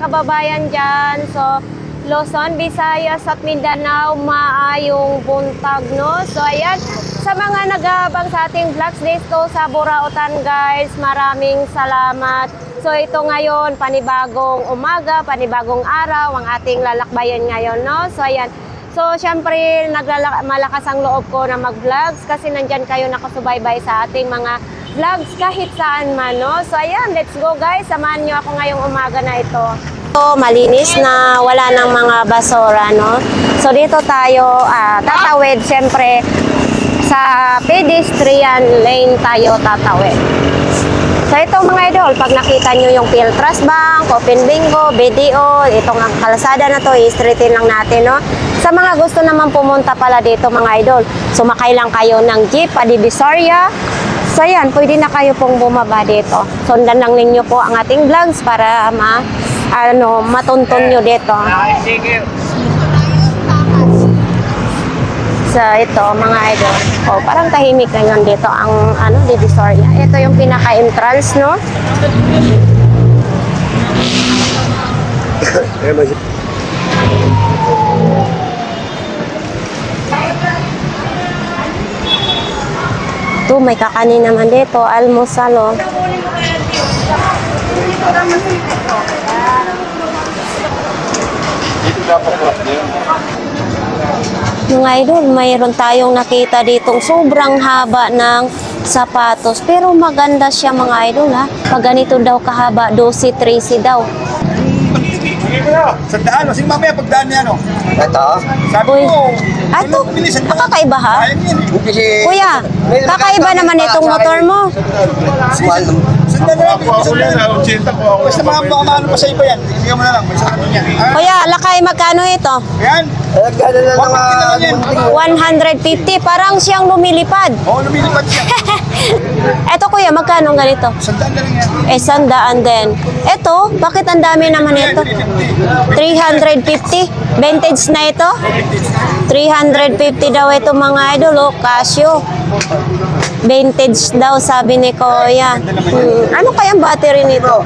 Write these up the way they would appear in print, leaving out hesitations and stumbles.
kababayan dyan. So, Luzon, Visayas at Mindanao, maayong buntag, no? So, ayan, sa mga nag-aabang sa ating vlogs dito sa Burautan, guys, maraming salamat. So, ito ngayon, panibagong umaga, panibagong araw, ang ating lalakbayan ngayon, no? So, ayan. So, syempre, malakas ang loob ko na mag-vlogs kasi nandyan kayo nakasubaybay sa ating mga vlogs kahit saan man, no? So, ayan, let's go, guys. Samahan nyo ako ngayong umaga na ito. So, malinis na wala ng mga basura, no? So, dito tayo tatawid, syempre, sa pedestrian lane tayo tatawid. So, ito mga idol, pag nakita nyo yung Piltras Bank, Open Bingo, BDO, itong kalsada na to, i-straightin lang natin, no? Sa mga gusto naman pumunta pala dito mga idol, sumakay lang kayo ng jeep, Divisoria. So, ayan, pwede na kayo pong bumaba dito. Sundan lang ninyo po ang ating vlogs para matuntun nyo dito. So, ito mga idol. Oh, parang tahimik na yun dito ang Divisoria. Ito yung pinaka-entrance, no? Ito, may kakanin naman dito. Almusal, oh. Mga idol, mayroon tayong nakita ditong sobrang haba ng sapatos. Pero maganda siya mga idol, ha. Pag ganito daw kahaba, 12-13 daw. Sandaan, kasi mamaya pagdaan niya, no? Ito? Sabi ko, Ato, kakaiba ha? Kuya, kakaiba naman itong motor mo. Sandaan na lang, basta mga ano pa sa iba yan, ibigyan mo na lang, may sarado niya. Kuya, lakay magkano ito? Yan, Gano'n na lang 150, parang siyang lumilipad. oo, lumilipad siya. Eto kuya, magkano ganito? Sandaan na lang yan. Sandaan din. Eto, bakit ang dami naman ito? 350. Vintage na ito? 350 daw ito mga idol, oh, Casio. Vintage daw, sabi ni Kuya. Ano kayang battery nito?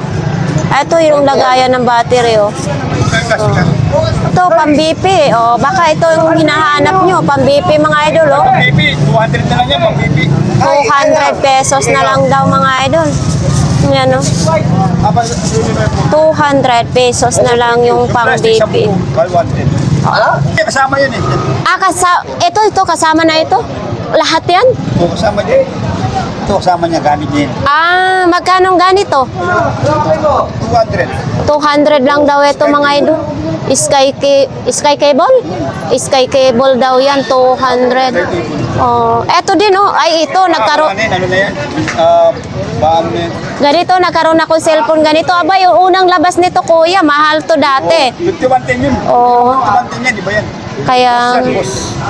Ito yung lagayan ng battery, oh. Ito, pang-BP. Oh, baka ito yung hinahanap nyo, pang-BP mga idol, oh. Baby, 200 na lang yan, mga baby. 200 pesos na lang daw mga idol. Yan, oh. 200 pesos na lang yung pang-BP. Kasama yan eh. Ito, kasama na ito? Lahat yan? Oo, kasama niya. Ito, kasama niya, gamit niya. Magkano ganito? 200. 200 lang daw ito mga idol. Sky cable? Sky cable daw yan, 200. Oh, eto din oh. Ay, ito, nagkaroon. Ano na yan? Paano na yan? Ganito, nagkaroon ako cellphone ganito. Aba, yung unang labas nito, kuya, mahal to dati. 5110 yun. Oo. 5110 yan, di ba yan? Kaya,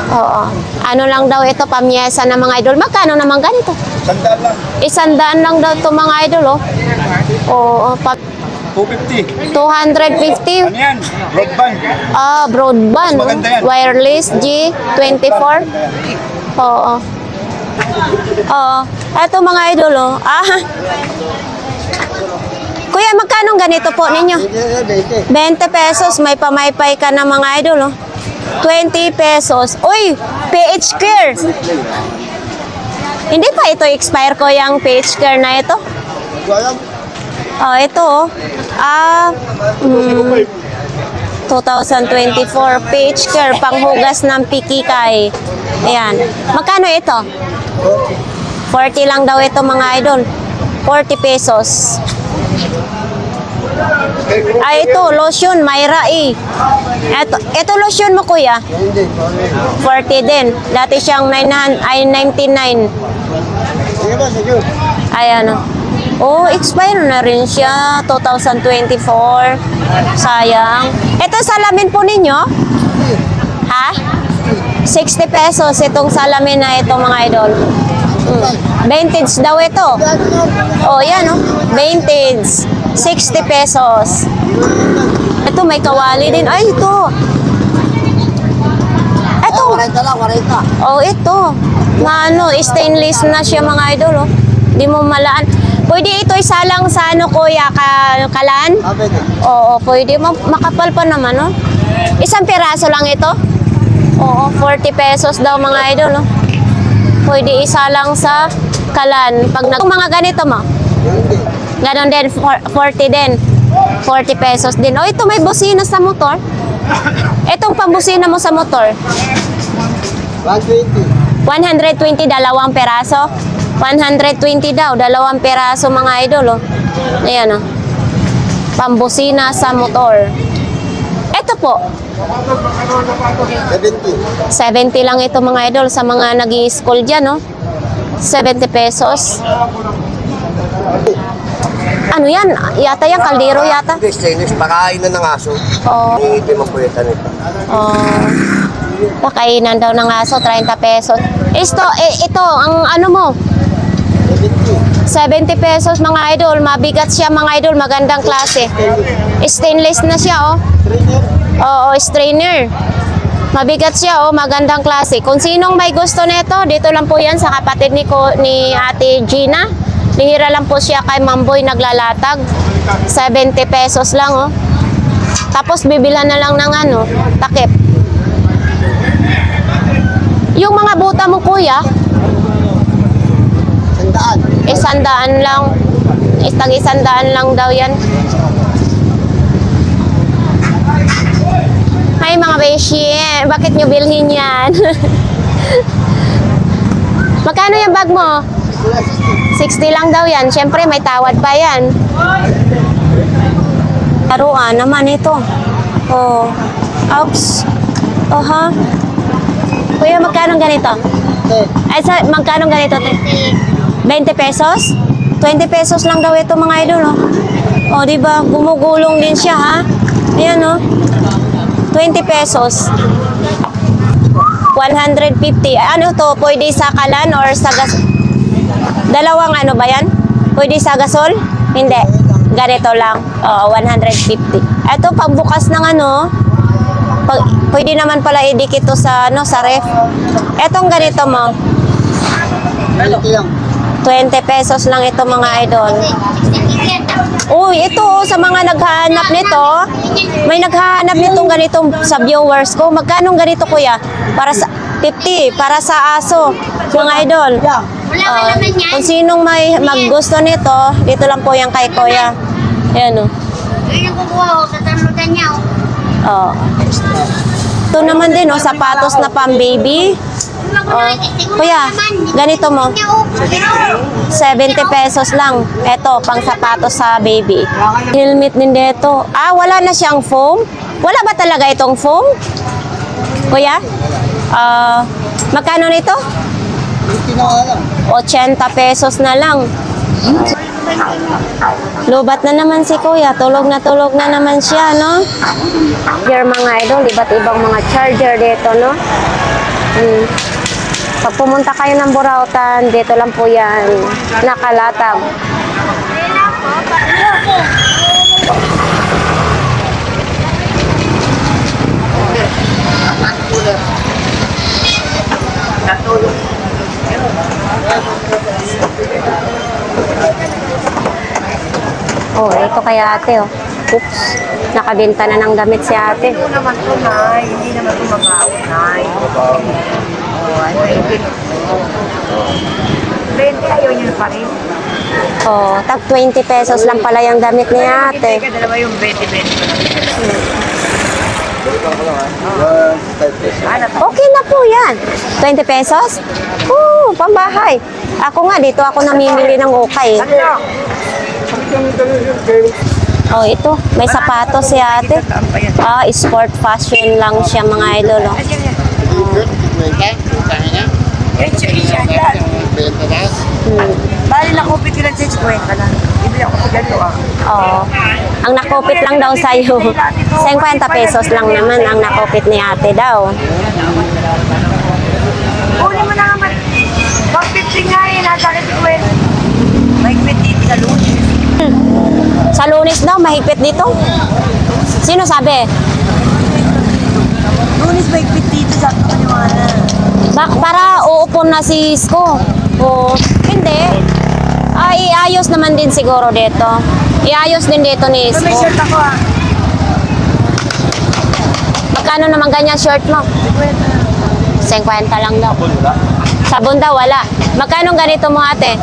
oo. Ano lang daw ito, pamyesa ng mga idol. Magkano naman ganito? Sandaan lang. 100 lang daw ito mga idol, oh. Oo, 250. 250. Ano yan? Broadband. Broadband. Maganda yan. Wireless G24. Oo. Oo. Eto mga idol, oh. Kuya, magkano ganito po ninyo? 20 pesos. May pamaypay ka na mga idol, oh. 20 pesos. Uy, PH Care. Hindi pa ito expire ko yung PH Care na ito? Oh, ito, oh. 2024 PH Care, panghugas ng pikikay. Ayan. Magkano ito? 40 lang daw ito mga idol. 40 pesos. Ito, lotion, Myra E. Ito lotion mo kuya? 40 din. Dati siyang 99. Ayan o. Oh, expire na rin siya. 2024. Sayang. Ito salamin po ninyo? Ha? 60 pesos itong salamin na ito mga idol. Vintage daw ito. Oh, yan oh. Vintage. 60 pesos. Ito may kawali din. Ay, ito. Ito. 40 lang, 40. Oh, ito. Stainless na siya mga idol, oh. Di mo malaan. Pwede ito isalang sa ano kuya, kalan? Pwede. Oo, pwede. Makapal pa naman, no? Isang piraso lang ito? Oo, 40 pesos daw mga idol, no? Pwede isa lang sa kalan. Pag mga ganito mo? Ganon din, 40 din. 40 pesos din. Oh, ito may busina sa motor. Itong pambusina mo sa motor. 120. 120, dalawang peraso. 120 daw, dalawang peraso mga idol, oh. Ayan, oh. Pambusina sa motor. Ito po. 70. 70 lang ito mga idol sa mga nag-i-school dyan, no? 70 pesos. Ano yan? Yata yan, kaldero yata. Stainless, pakain na ng aso. Oo. Hindi mapulitan ito. Pakainan daw ng aso, 30 pesos. Ito, ang ano mo? 70 pesos mga idol. Mabigat siya mga idol, magandang klase. Stainless na siya, oh. Oo, strainer. Mabigat siya, oh, magandang klase. Kung sinong may gusto nito, dito lang po yan sa kapatid ni Ate Gina. Lihira lang po siya kay Mamboy naglalatag. 70 pesos lang, oh. Tapos bibilhan na lang ng ano, takip. Yung mga buta mo kuya, 100 lang. Tag-100 lang daw yan. Hi mga beshi, bakit nyo bilhin yan? Magkano yung bag mo? 60 lang daw yan. Siyempre may tawad pa yan. Laruan naman ito. Oh. Oops. Oh ha. Kuya, magkano ganito? Ay, magkano ganito? 20 pesos? 20 pesos lang daw ito mga idol, no? O, di ba? Gumugulong din siya, ha? Ayan, no? 20 pesos. 150. Ano to? Pwede sa kalan or sa gas? Dalawang ano ba yan? Pwede sa gasol? Hindi. Ganito lang. Oo, 150. Ito, pagbukas ng ano, pwede naman pala idikit to sa, ano, sa ref. Etong ganito mo. 20 pesos lang ito mga idol. Uy, ito sa mga naghahanap nito, may naghahanap nitong ganitong sa viewers ko. Magkano ganito kuya? Para sa 50, para sa aso, mga idol. Kung sinong may maggusto nito, dito lang po yan kay kuya. Ayan o. Oh. Ito naman din, oh, sapatos na pang-baby. Oh. Kuya, ganito mo. 70 pesos lang. Ito, pang sapatos sa baby. Helmet din dito. Ah, wala na siyang foam? Wala ba talaga itong foam? Kuya? Magkano nito? 80 pesos na lang. Lubat na naman si kuya. Tulog na naman siya, no? Here mga idol, iba't ibang mga charger dito, no? Pag pumunta kayo ng Burautan, dito lang po yan, nakalatag. Oh, ito kaya ate, oh. Oops, nakabenta na ng damit si ate. Ito naman to, Nay. Hindi naman ito mabaon, Nay. Ano yung 20, ayaw nyo pa rin. Oh, tag 20 pesos lang pala yung damit ni ate. Teka, dalawa yung 20. Okay na po yan. 20 pesos? Pambahay. Ako nga, dito ako namimili ng ukay. Oh, ito. May sapatos si ate. Sport fashion lang siya mga idol. Oh. Bali na kupit ko lang sa 50 na. Ibili ako sa ganito Oh. Ang nakupit lang daw sa'yo. 50 pesos lang naman ang nakupit ni ate daw. Uli mo na naman. 150 nga yun. Nasa akin 20. May 20 sa lunes. Sa Lunes daw, mahigpit dito. Sino sabi? Lunes may 20 dito sa paniwala. Para uupo na si Isko. O, hindi. iayos naman din siguro dito. Iayos din dito ni May Isko. shirt ako ah. Magkano naman ganyan shirt mo? 50 lang daw. Sabon daw, wala. Magkano ganito mo ate?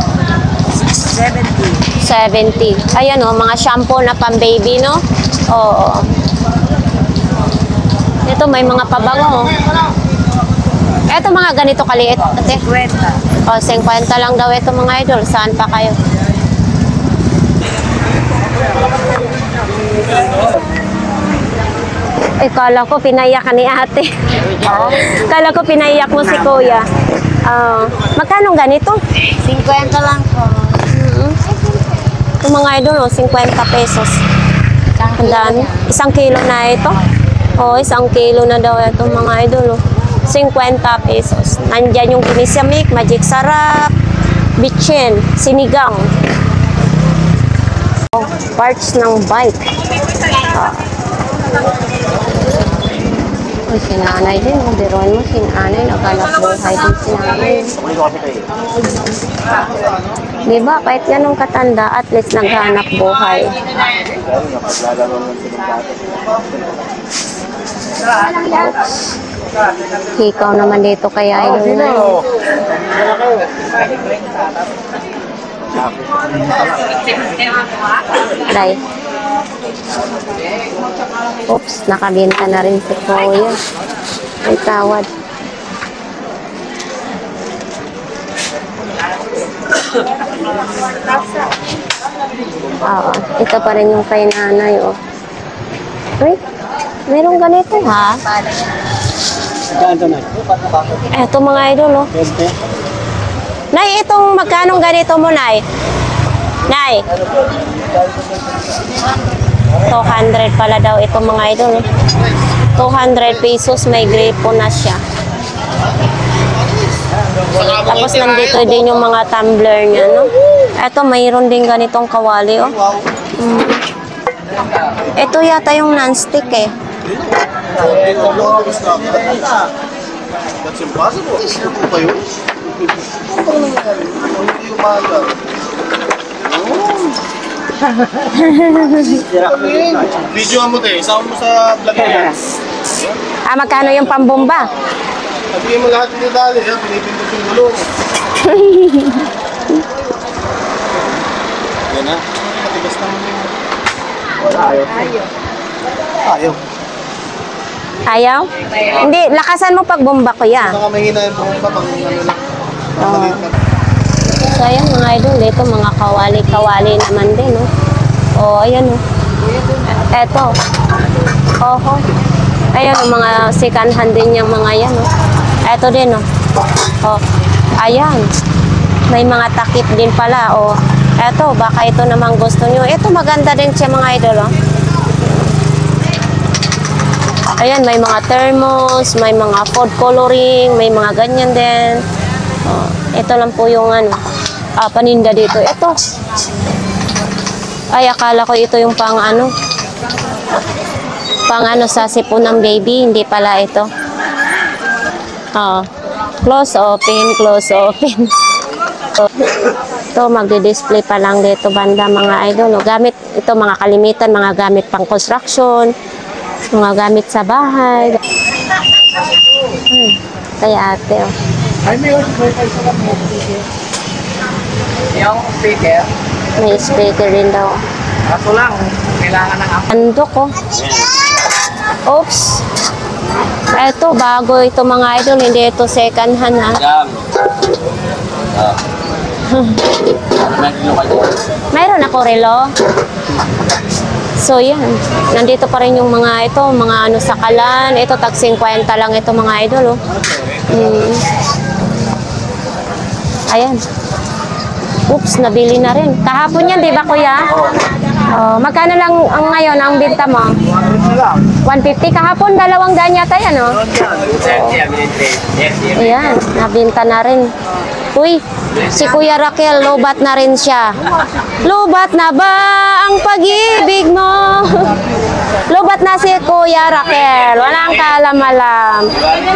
70. 70. Ayan o, mga shampoo na pang-baby, no? Oo. Ito, may mga pabango. Ito, mga ganito kaliit, ate. 50. O, 50 lang daw ito, mga idol. Saan pa kayo? Kala ko pinaiyak ka ni ate. Kala ko pinaiyak mo si kuya. Magkano ganito? 50 lang po. Yung mga idol, 50 pesos. Ang dami. 1 kilo na ito. Oh, 1 kilo na daw ito mga idol. 50 pesos. Nandyan yung ginisamik, magic sarap, bitchin, sinigang. Oh, parts ng bike. Oh, si nanay din. Biruan mo, si nanay. Naghanap buhay din si nanay. Diba? Kahit ganun katanda, at least naghanap buhay. Hikaw naman dito kaya yun na yun. Day. Oops, nakabenta na rin si Kuya. Ay tawad. Oo, ito pa rin yung kay nanay, oh. Uy, merong ganito, ha? Eto mga idol, oh. Nay, itong magkanong ganito mo, Nay? Nay? 200 pala daw itong mga idol, oh. 200 pesos, may gripo na siya. Tapos nandito din yung mga tumbler niya, no? Eto, mayroon din ganitong kawali, oh. Ito yata yung non-stick, eh. That's impossible. Sino po ba yun? Video mo tayo, isama mo sa vlog niya. Magkano yung pambomba? Sabihin mo lahat ng detalye, pinipindot yung gulong. Yan na. Matigas naman yung... Wala, ayaw. Ayaw. Ayaw? Hindi, lakasan mo pag bomba ko yan. Baka mahina yung bumba pang ano lang. Maliit na. So, ayan mga idol, ito mga kawali-kawali naman din, no? Oh, ayan, oh. Eto. Oho. Ayan, oh, mga second hand din yung mga yan, oh. Eto din, oh. Oh, ayan. May mga takip din pala, oh. Eto, baka ito naman gusto nyo. Ito, maganda din siya mga idol, oh. Ayan, may mga thermos, may mga food coloring, may mga ganyan din. Oh, ito lang po yung ano, paninda dito. Ito. Ay, akala ko ito yung pang ano sa sipon ng baby. Hindi pala ito. Close, open, close, open. Ito, magdi-display pa lang dito banda mga idol. Gamit, ito mga kalimitan, mga gamit pang construction, mga gamit sa bahay. Kaya ate, oh. Ay, may wifi sa lab mo. Yung speaker, May speaker rin daw. kaso lang, kailangan ng Andok, oh. Oops. Eto, bago ito mga idol. Hindi ito second hand, ha. Mayroon ako relo. So, yan. Nandito pa rin yung mga ito, mga ano sa kalan. Ito, tag 50 lang ito mga idol, oh. Ayan. Oops, nabili na rin. Kahapon yan, di ba kuya? Oh, magkano lang ang ngayon ang binta mo? 150. Kahapon, 200 yata yan, oh. Ayan, nabinta na rin. Uy, si Kuya Raquel, lobat na rin siya. Lobat na ba ang pag-ibig mo? Lobat na si Kuya Raquel. Walang kaalam-alam.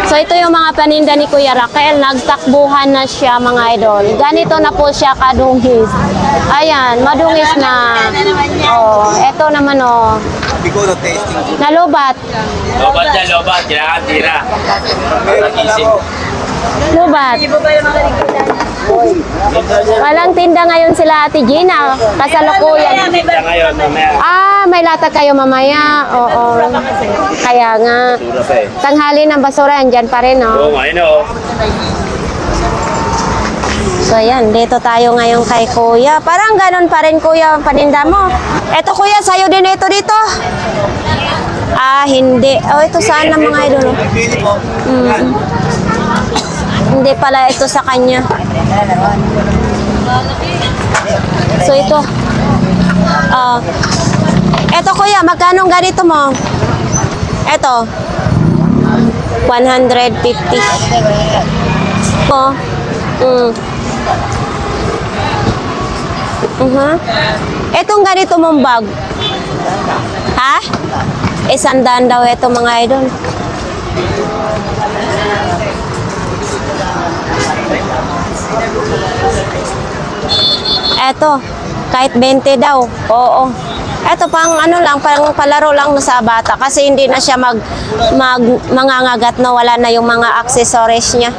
So, ito yung mga paninda ni Kuya Raquel. Nagtakbuhan na siya, mga idol. Ganito na po siya kadungis. Ayan, madungis na. Oh, ito naman, oh. Biko na tasting. Nalobat. Lobat na lobat, kailangan tira. Gising. Lobat. Walang tinda ngayon sila Ate Gina. Kasalukuyan. Kita ngayon, mamaya. Ah, may latag kayo mamaya. Oo. Kaya nga. Tura pa eh. Tanghali ng basura, andyan pa rin, Oo, no? ngayon o. So, ayan. Dito tayo ngayon kay Kuya. Parang ganun pa rin, Kuya, ang paninda mo. Eto, Kuya, sa'yo din ito dito. Ah, hindi. Oh, ito saan ng mga idol? Pili mo. Hindi pala ito sa kanya. So, ito. Eto, Kuya, magkano ganito mo? Eto. 150. Oh. Etong ganito mong bag. Ha? 100 daw ito, mga idol. Eto, kahit 20 daw. Oo. Eto pang ano lang, pang palaro lang sa bata kasi hindi na siya mangangagat na, wala na yung mga accessories niya.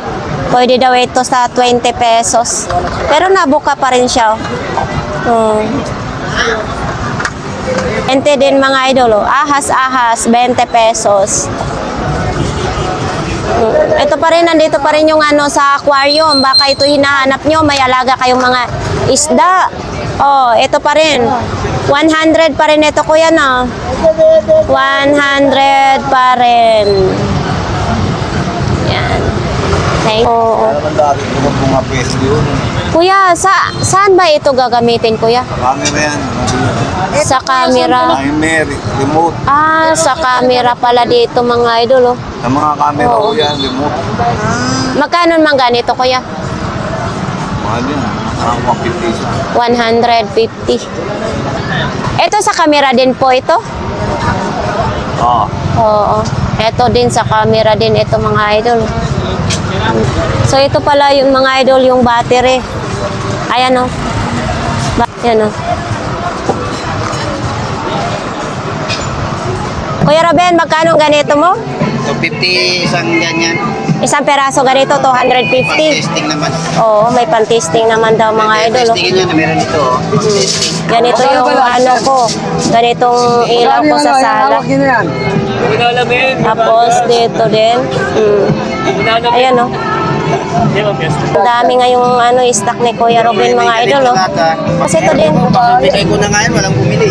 Pwede daw ito sa 20 pesos. Pero nabuka pa rin siya. Oh. 20 din, mga idol. Oh. Ahas-ahas, 20 pesos. Ito pa rin, nandito pa rin yung ano sa aquarium. Baka ito hinahanap nyo, may alaga kayong mga isda. Oh, ito pa rin. 100 pa rin ito, Kuya, no? 100 pa rin. Yan. Thank you. Ang dami ko mga pwesto yun. Kuya, saan ba ito gagamitin, Kuya? Camera yan. Sa camera. Timer, remote. Ah, sa camera pala dito, mga idol, oh. Sa mga camera ko yan, remote. Magkano man ganito, Kuya? Mahal yan. 150 isa. 150. Ito sa camera din po ito? Oo. Oo. Ito din sa camera din ito, mga idol. So ito pala yung mga idol, yung battery. Ayan, oh. Ayan, oh. Kuya Ruben, magkano ganito mo? 250 isang ganyan. Isang peraso ganito, 250. Testing naman. Oo, may pan-testing naman daw, mga idol, oh. Testingin yan, meron dito. Ganito yung ano ko. Ganitong ilaw ko sa sala. Tapos dito din. Ayan, oh. Ang dami ngayong ano, stock ni Kuya Ruben, mga idol, oh. Kasi ito din. Bigay ko na ngayon, walang bumili.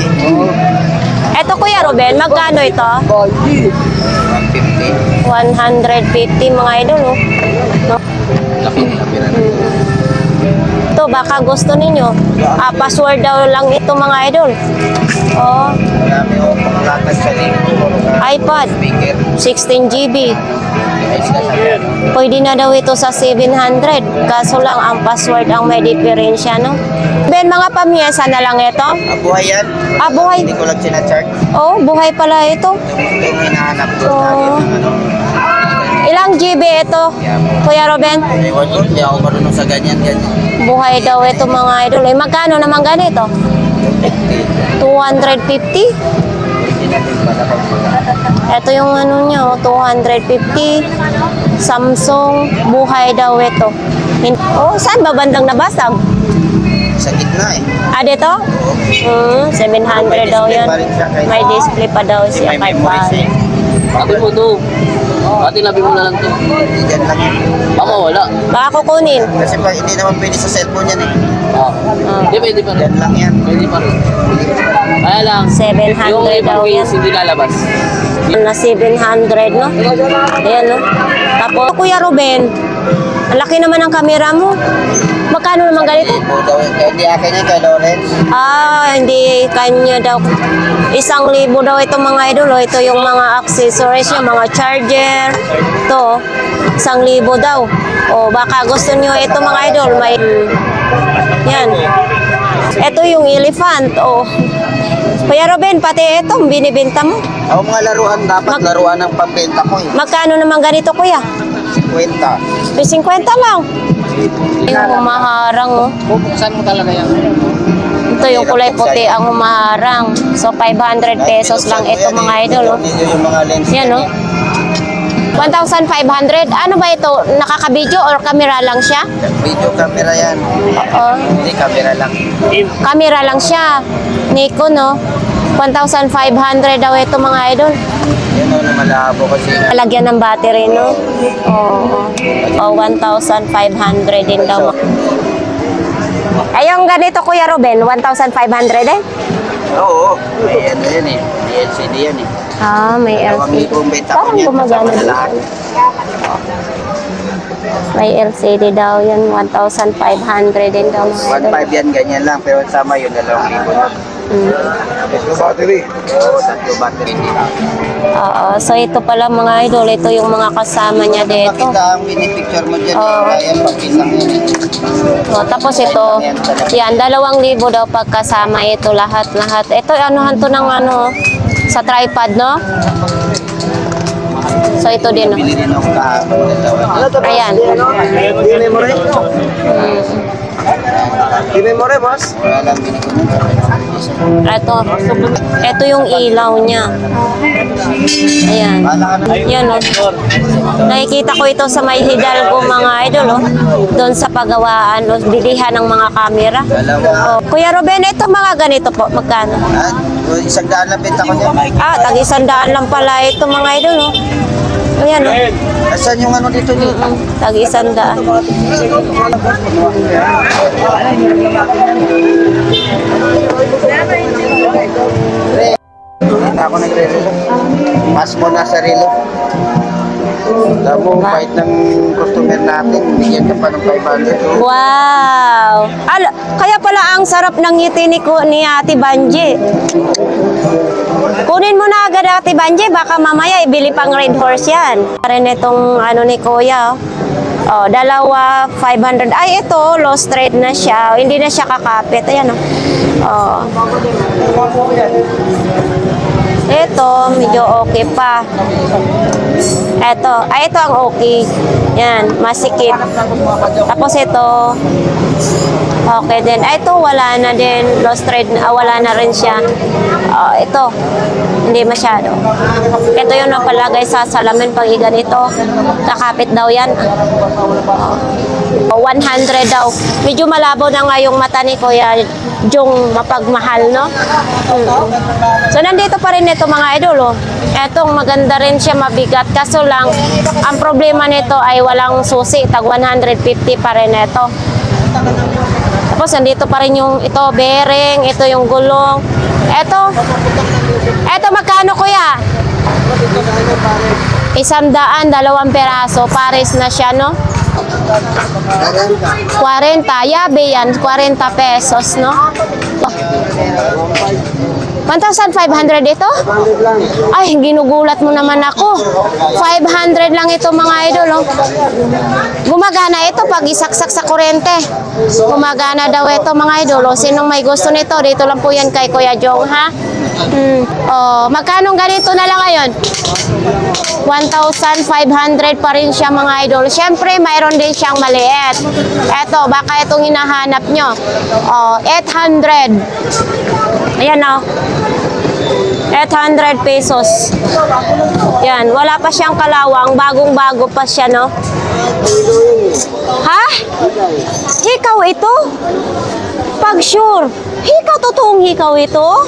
Eto, Kuya Ruben, magkano ito? 150. 150, mga idol, oh. No? Laki nila pira. Ito, baka gusto ninyo. Password daw lang ito, mga idol. Oh, Marami ako panglatag sa link. iPad, Speaker. 16 GB. Ayos ka sa yan. Pwede na daw ito sa 700. Kaso lang, ang password ang may diferensya, no? Ben, mga pamiyesa na lang ito. Buhay yan. Ah, buhay. Hindi ko lang sinachart. Oh, buhay pala ito. Ito yung hinahanap ko. Oo. Lagi ng ano. Ilang GB ito, Kuya Ruben? Ewan ko, hindi ako marunong sa ganyan. Buhay daw ito, mga idol. Eh, magkano naman ganito? 250? Ito yung ano niya, oh, 250. Samsung, buhay daw ito. Oh, saan ba bandang nabasag? Sa gitna eh. Ah, dito? 700 daw yan. May display pa daw siya May kay memories pare. eh. Ate mo to. Ate, labi mo na lang to. Diyan lang yun. Baka wala. Baka kukunin. Kasi pa, hindi naman pwede sa cellphone yan eh. Hindi, pwede pa rin. Diyan lang yan. Pwede pa rin. Kaya lang, 700 yung daw ibang yan. case hindi lalabas. Na 700, no? Ayan, no? Tapos, Kuya Ruben, ang laki naman ng camera mo. Magkano naman ganito? Hindi akin yan kay Lawrence. Ah, hindi kanya daw. 1,000 daw ito, mga idol. Oh. Ito yung mga accessories niya, mga charger. Ito. 1,000 daw. O baka gusto nyo ito mga idol, may yan. Ito yung elephant. O Kuya Ruben, pati itong binibenta mo. Ako mga laruan, dapat laruan ng pambenta ko eh. Magkano naman ganito kuya? 50. 50 lang. Yung humaharang oh. Bubuksan mo talaga yan. Ito yung kulay puti ang humaharang. So 500 pesos lang ito mga idol oh. Yung mga lens. Yan oh. 1,500. Ano ba ito? Nakaka-video or camera lang siya? Video camera yan. Oo. Hindi, camera lang. Camera lang siya. Nikon no. 1,500 daw ito mga idol. Yan o, malabo kasi. Lagyan ng battery no. Oo. 1,500 din daw. Ay yung ganito Kuya Ruben, 1,500 eh? Oo. May ano yan eh. May LCD yan eh. Ah, may LCD. Parang gumagana din. May LCD daw yan, 1,500 din daw. 1.5 yan, ganyan lang. Pero sama yun, 2,000 na. Battery. Oo, 3 battery. Oo, so ito pala mga idol, ito yung mga kasama niya dito. Makita ang pinipicture mo dyan. Oo. Ayan, pagpisang yan eh. O, tapos ito, yan, 2,000 daw pagkasama ito, lahat. Ito, anuhan to ng ano, sa tripod, no? So, ito din, no? Bili rin ako kahapon. Ayan. Di memory, boss? Wala lang binigyan. Ito yung ilaw niya. Ayan. Yan, no? Nakikita ko ito sa may Hidalgo, mga idol, oh. Doon sa pagawaan, oh, bilihan ng mga kamera. Oh. Kuya Ruben, ito mga ganito po, magkano? At 100 lang benta ko niya. Ah, tag-100 lang pala ito mga idol, oh. Ayan, oh. Asan yung ano dito dito? Tag-100. Hindi ako nagre-relo. Mas mo na sa relo. Alam mo, fight ng customer natin, bigyan ka pa ng 500. Wow! Kaya pala ang sarap ng ngiti ni Ate Banji. Kunin mo na agad Ate Banji, baka mamaya ibili pang Red Horse yan. Rin itong ano ni Kuya. Oh, 500. Ay, ito, low straight na siya. Hindi na siya kakapit. Ayan, oh. Ito, medyo okay pa. Ito ang okay. Yan, masikip. Tapos ito, okay din. Ito, wala na din. Lost thread, wala na rin siya. Ito, hindi masyado. Ito yung napalagay sa salamin pag ganito. Kakapit daw yan. 100 daw. Medyo malabo na nga yung mata ni Kuya Jong mapagmahal, no? So, nandito pa rin ito mga idol, oh. Etong maganda rin siya, mabigat. Kaso lang, ang problema nito ay walang susi. Tag 150 pa rin ito. Tapos, nandito pa rin yung ito, bearing, ito yung gulong. Ito magkano kuya? 100, 2 peraso. Pares na siya, no? 40, yabe yan, 40 pesos, no? 1,500 ito? Ay, ginugulat mo naman ako. 500 lang ito mga idol, oh. Gumagana ito pag isaksak sa kuryente. Gumagana daw ito mga idol, oh. Sinong may gusto nito, dito lang po yan kay Kuya Jong, ha? Oh, magkano ganito na lang ngayon? 1,500 pa rin siya mga idol. Siyempre, mayroon din siyang maliit. Eto, baka itong hinahanap nyo. Oh, 800. Ayan, oh. 800 pesos. Yan, wala pa siyang kalawang. Bagong-bago pa siya, no? Ha? Hikaw ito? Pag sure. Hikaw, totoong hikaw ito?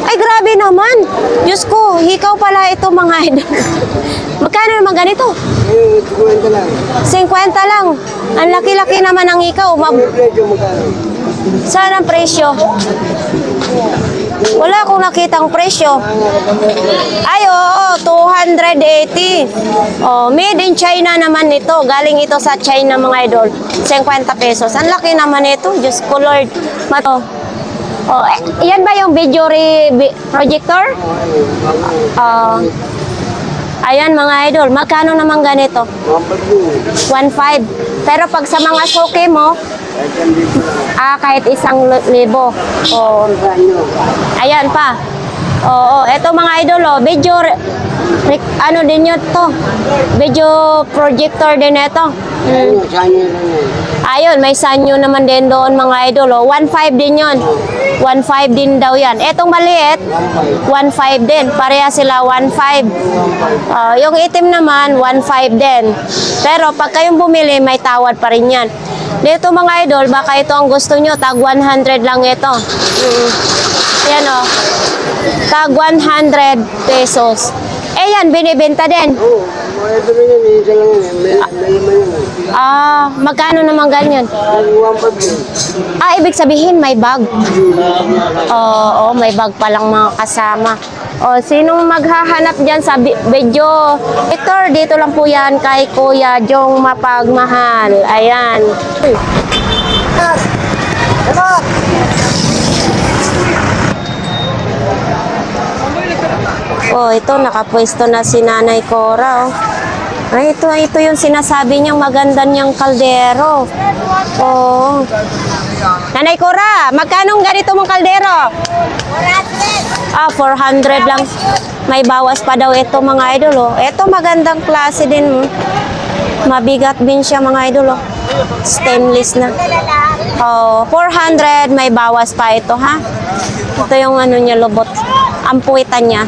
Ay, grabe naman. Diyos ko, hikaw pala ito mga idol. Magkano naman ganito? 50 lang. 50 lang. Ang laki-laki naman ang hikaw. Saan ang presyo? Wala akong nakitang presyo. Ay, oo, 280. Oh, made in China naman ito. Galing ito sa China mga idol. 50 pesos. Ang laki naman ito. Diyos ko Lord. Oh, yan ba yung video projector? Ayan mga idol, magkano naman ganito? 1.5. Pero pag sa mga suki mo, kahit 1,000. Oh. Ayan pa. Oo, eto mga idol, oh, video, ano din yun to? Video projector din ito. Ayun, may sanyo naman din doon mga idol, oh. 1.5 din yun. 1.5 din daw yan. Etong maliit, 1.5 din. Pareha sila 1.5. Yung itim naman, 1.5 din. Pero pag kayong bumili, may tawad pa rin yan. Dito mga idol, baka ito ang gusto nyo, tag 100 lang ito. Yan o. Tag 100 pesos. Eh yan, binibenta din. Magkano naman ganyan? Ibig sabihin may bag. Oo, may bag palang mga kasama. Sinong maghahanap dyan sa video? Victor, dito lang po yan kay Kuya Jong Mapagmahal. Ayan. Ito, nakapwesto na si Nanay Cora, oh. Ito yung sinasabi niyang maganda niyang kaldero. Nanay Cora, magkano ganito mong kaldero? 400 lang. May bawas pa daw ito mga idol, oh. Ito magandang klase din. Mabigat din siya mga idol, oh. Stainless na. 400, may bawas pa ito, ha? Ito yung ano niya, lubot. Ang puwitan niya.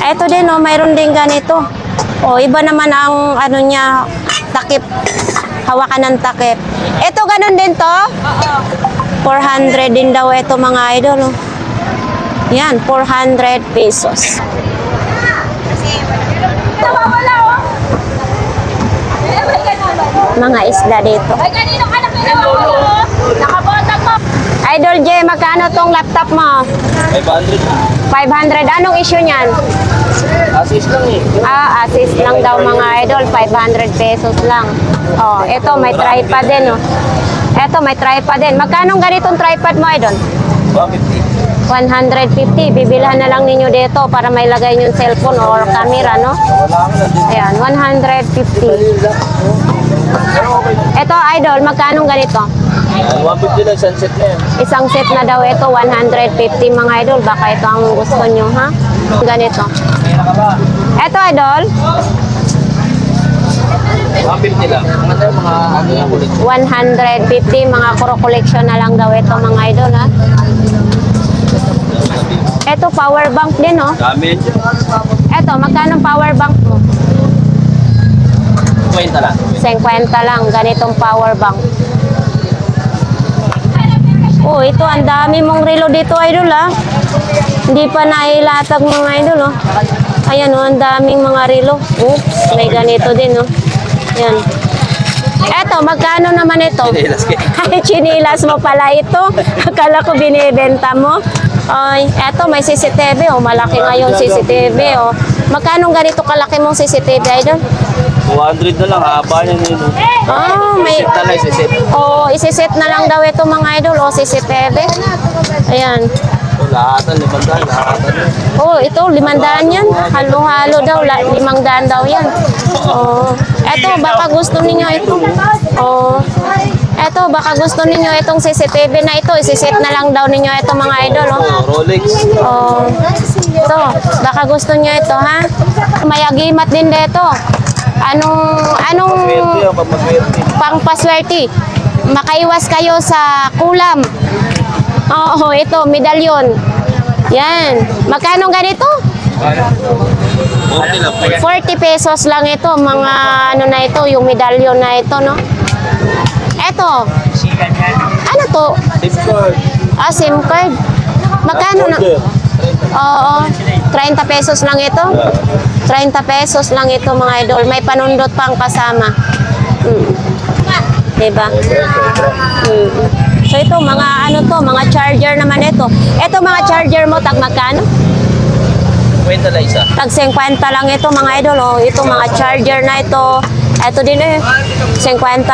Ito din, oh, mayroon din ganito. Iba naman ang ano niya, takip. Hawakan ng takip. Ito ganun din to? 400 din daw ito mga idol, oh. Yan, 400 pesos. Mga isda dito. Idol J, magkano tong laptop mo? 500. Anong issue niyan? Assist lang eh. Assist lang daw mga idol. 500 pesos lang. Ito may tripod din, oh. Ito may tripod din. Magkano ganitong tripod mo, idol? 150. Bibilhan na lang ninyo dito para may lagay yung cellphone or camera, no? Ayan, 150. Ito, idol, magkano ganito? 150 lang, sunset na yan. Isang set na daw ito, 150 mga idol. Baka ito ang gusto nyo, ha? Ganito. Ito, idol. 150 lang. Mga ano yung kulit. 150, mga kuro collection na lang daw ito mga idol, ha? Ito, power bank din, oh. Dami yun. Ito, magkano power bank mo? 50 lang. 50 lang, ganitong power bank. Ito, ang dami mong relo dito, idol, ha? Hindi pa nailatag mga idol, oh. Ayan, oh, ang daming mga relo. Oops, may ganito din, oh. Yan. Eto, magkano naman ito? Chinilas ka. Ay, chinilas mo pala ito. Akala ko binibenta mo. Ay, eto, may CCTV, oh. Malaki nga yung CCTV, oh. Magkano ganito kalaki mong CCTV, idol? 200 na lang, haba niya yun. May... Isit na lang, isisit. Isiset na lang daw ito mga idol, CCTV. Ayan. Lahatan, 500, lahatan. Ito, 500 yan. Halo-halo daw, 500 daw yan. Eto, baka gusto ninyo ito. Eto, baka gusto ninyo itong CCTV na ito. Isiset na lang daw ninyo ito mga idol, oh. Rolex. Ito, baka gusto niyo ito, ha? May agimat din dito. Anong pangpaswerte? Makaiwas kayo sa kulam. Ito, medalyon. Yan. Magkano ganito? 40 pesos lang ito. Mga ano na ito, yung medalyon na ito, no? Ito. Ano to? SIM card. SIM card. Magkano na? 30 pesos lang ito. 30 pesos lang ito mga idol. May panundot pang kasama. Diba? So ito, mga ano to, mga charger naman ito. Ito mga charger mo, tag magkano? 50 lang isa. Tag 50 lang ito mga idol. Ito mga charger na ito. Ito din 50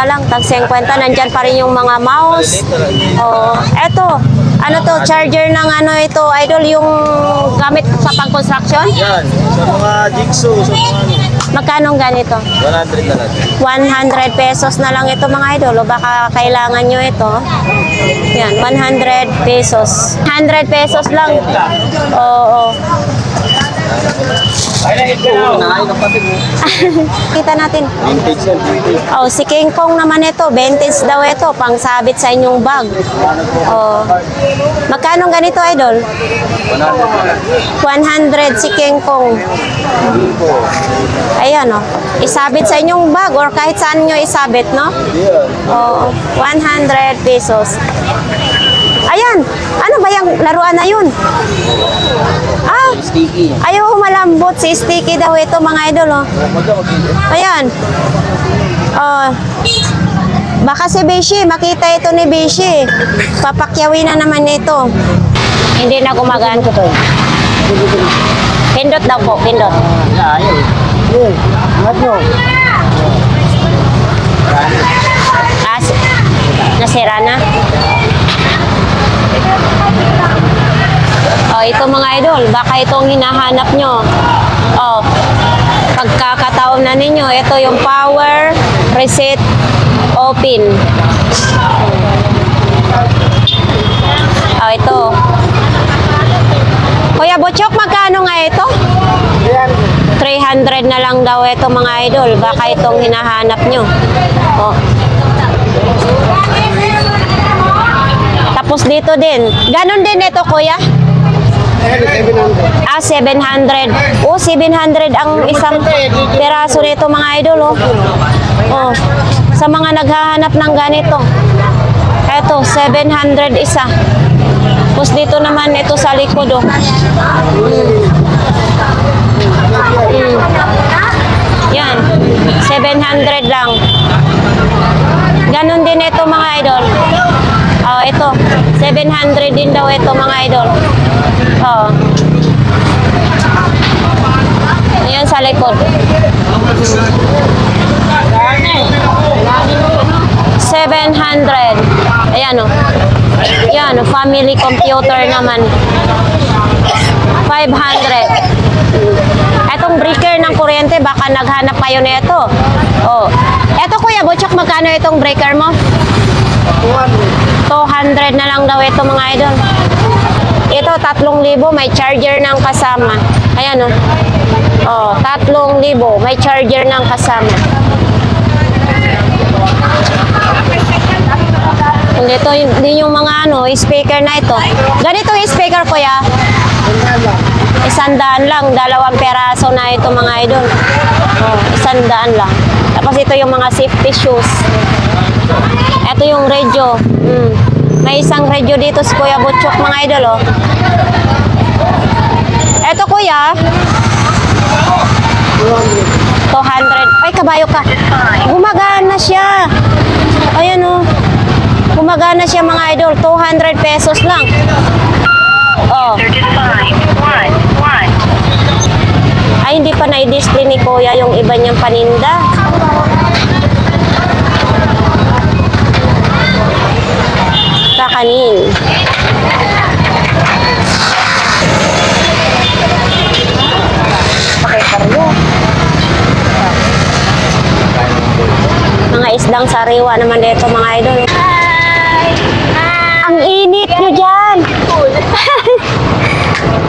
lang. Tag 50, nandyan pa rin yung mga mouse. Ito, Ano to, charger ng ano ito, idol, yung gamit sa pang-construction? Yan, sa mga jigsaw, sa mga ano. Magkano ganito? 100 na lang. 100 pesos na lang ito mga idol. O baka kailangan nyo ito. Yan, 100 pesos. 100 pesos lang. Oo. Kita natin. Vintage yan, vintage. Oh, si King Kong naman ito. Vintage daw ito. Pang sabit sa inyong bag. Oh. Magkano ganito, idol? 100 si King Kong. Ayan, oh. Isabit sa inyong bag or kahit saan nyo isabit, no? Oh, 100 pesos. Ayan. Ano ba yung laruan na yun? Ah, Sticky. ayaw malambot. Si Sticky daw ito, mga idol, oh. Ayan. Oh. Baka si Bishi, makita ito ni Bishi. Papakyawin na naman ito. Hindi na gumagaan ko to. Pindot daw po, pindot. Nasira na. Oh, ito mga idol, baka itong hinahanap nyo. Oh, pagkakataon na ninyo, ito yung power, reset, open. Oh, ito. Kuya Butchok, magkano nga ito? 300 na lang daw ito mga idol. Baka itong hinahanap nyo. Oh. Tapos dito din. Ganon din ito, kuya? 700. Ah, 700. Oh, 700 ang isang peraso nito mga idol, oh. Oh. Sa mga naghahanap ng ganito. Ito, 700 isa. Tapos dito naman ito sa likod, oh. Yan. 700 lang. Ganon din ito mga idol. Oh, ito. 700 din daw ito mga idol. Oh. Ayan sa likod. 700. Ayan, oh. Yan, family computer naman. 500. Etong breaker ng kuryente, baka naghanap kayo nito. Oh. Eto kuya Butchok, magkano itong breaker mo? 200 na lang daw ito mga idol. Ito 3,000, may charger ng kasama. Ayan, oh. Oh, 3,000, may charger ng kasama. Dito din yung mga ano, speaker na ito. Ganito yung speaker kuya. 100 lang, 2 peraso na ito mga idol. Oh, 100 lang. Tapos ito yung mga safety shoes. Ito yung radio. May isang radio dito si Kuya Butchok mga idol, oh. Ito kuya. 200. Ay, kabayo ka. Gumagana siya. Ayan, oh. Gumagana siya mga idol. 200 pesos lang. Oh. Ay, hindi pa na-display ni Kuya yung iba niyang paninda. Kakanin. Pakikaryo. Mga isdang sariwa naman dito mga idol. Ang init nyo dyan.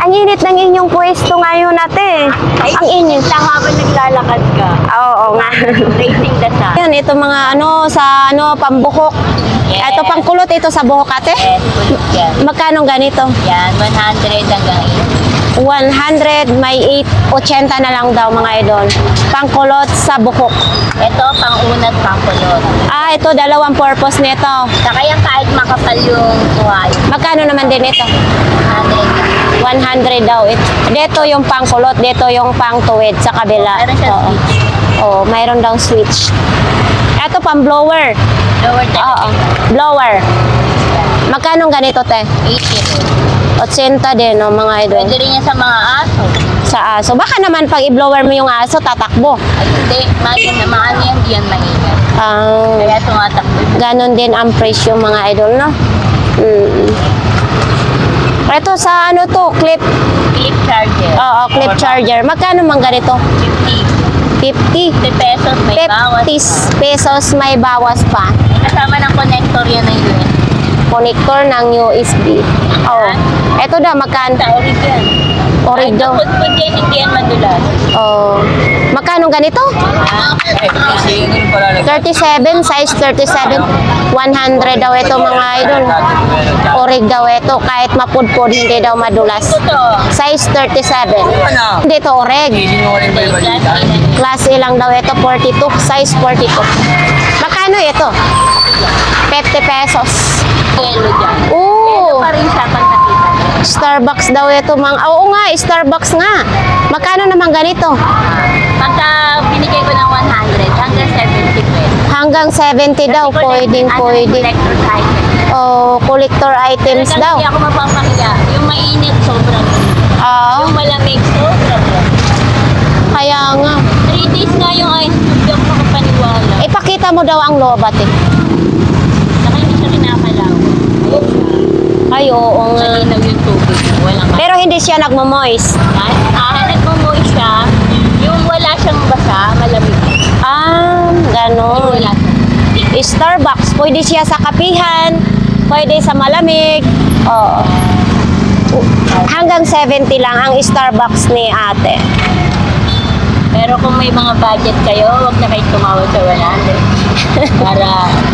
Ang init ng inyong pwesto ngayon ate. Ang init. Habang naglalakad ka, Oo nga. raising the sun. Yan, ito mga ano, sa ano, pambuhok. Yes. Ito pangkulot ito sa buhok ate. Yan. Magkano ganito? Yan, 100 hanggang 100, may 80 na lang daw mga idol. Pangkulot sa buhok. Ito, pang-unat, pang-kulot. Ah, ito dalawang purpose nito. Saka yan kahit makapal yung buhay. Magkano naman din ito? 100 daw. Dito yung pangkulot, dito yung pangtuwid sa kabila. Meron siya Oo. Oo, mayroon daw switch. Ito pang blower. Lower Oo, blower. Magkano ganito te? 80 din, no, mga idol. Pwede rin yan sa mga aso. Sa aso. Baka naman pag i-blower mo yung aso, tatakbo. Ay, hindi. Maano yan, di yan maingat. Kaya tumatakbo. Ganon din ang presyo mga idol, no? Ito sa ano to, clip. Clip charger. Oo, clip charger. Magkano man ganito? 50. 50 pesos may bawas. 50 pesos may bawas pa. Kasama ng connector yan ng USB. Connector ng USB. Oh. Ito daw, magkano? Sa orig yan. Orig daw. Pud yan, hindi yan madulas. Oh. Magkano ganito? 37, size 37. 100 daw ito mga idol. Orig daw ito. Kahit mapudpud, hindi daw madulas. Size 37. Hindi ito orig. Class A lang daw ito, 42. Size 42. Magkano ito? 50 pesos. Yellow dyan. Oo. Pa rin siya pag nakita. Starbucks daw ito mga. Oo nga, Starbucks nga. Magkano naman ganito? Pagka binigay ko ng 100, hanggang 70 pesos. Hanggang 70 daw, pwedeng pwede. Collector's item. Oh, collector items Talagang daw. hindi ako mapapahiya. Yung mainit, sobrang. Ah, Yung malamig, sobrang. kaya nga. 3 days nga yung ice cube, hindi ako makapaniwala. Ipakita mo daw ang lobat eh. Saka hindi siya kinakalaw. Ay, oo nga. Malinaw yung tubig. Walang Pero hindi siya nagmo-moist. nagmamoy siya. Yung wala siyang basa, malamig. Ah, Yung ganon. wala siyang. Starbucks, pwede siya sa kapihan, pwede sa malamig. Oo. Hanggang 70 lang ang Starbucks ni ate. Pero kung may mga budget kayo, huwag na kayo tumawag sa 100.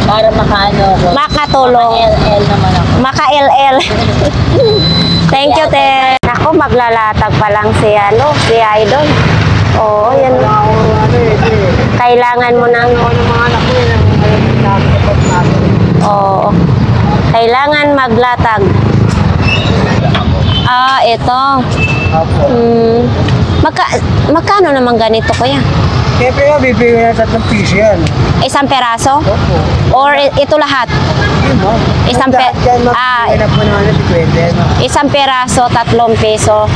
para makaano ako. Makatulong. LL naman ako. Maka-LL. Thank you, te. Ako, maglalatag pa lang si Idol. Oo, yan. Kailangan mo ng... Oo. Kailangan maglatag. Ah, ito. Magkano naman ganito, kuya? Siyempre nga, bibigyan na 3 piso yan. Isang peraso? Opo. Or ito lahat? Isang isang peraso, 3 peso.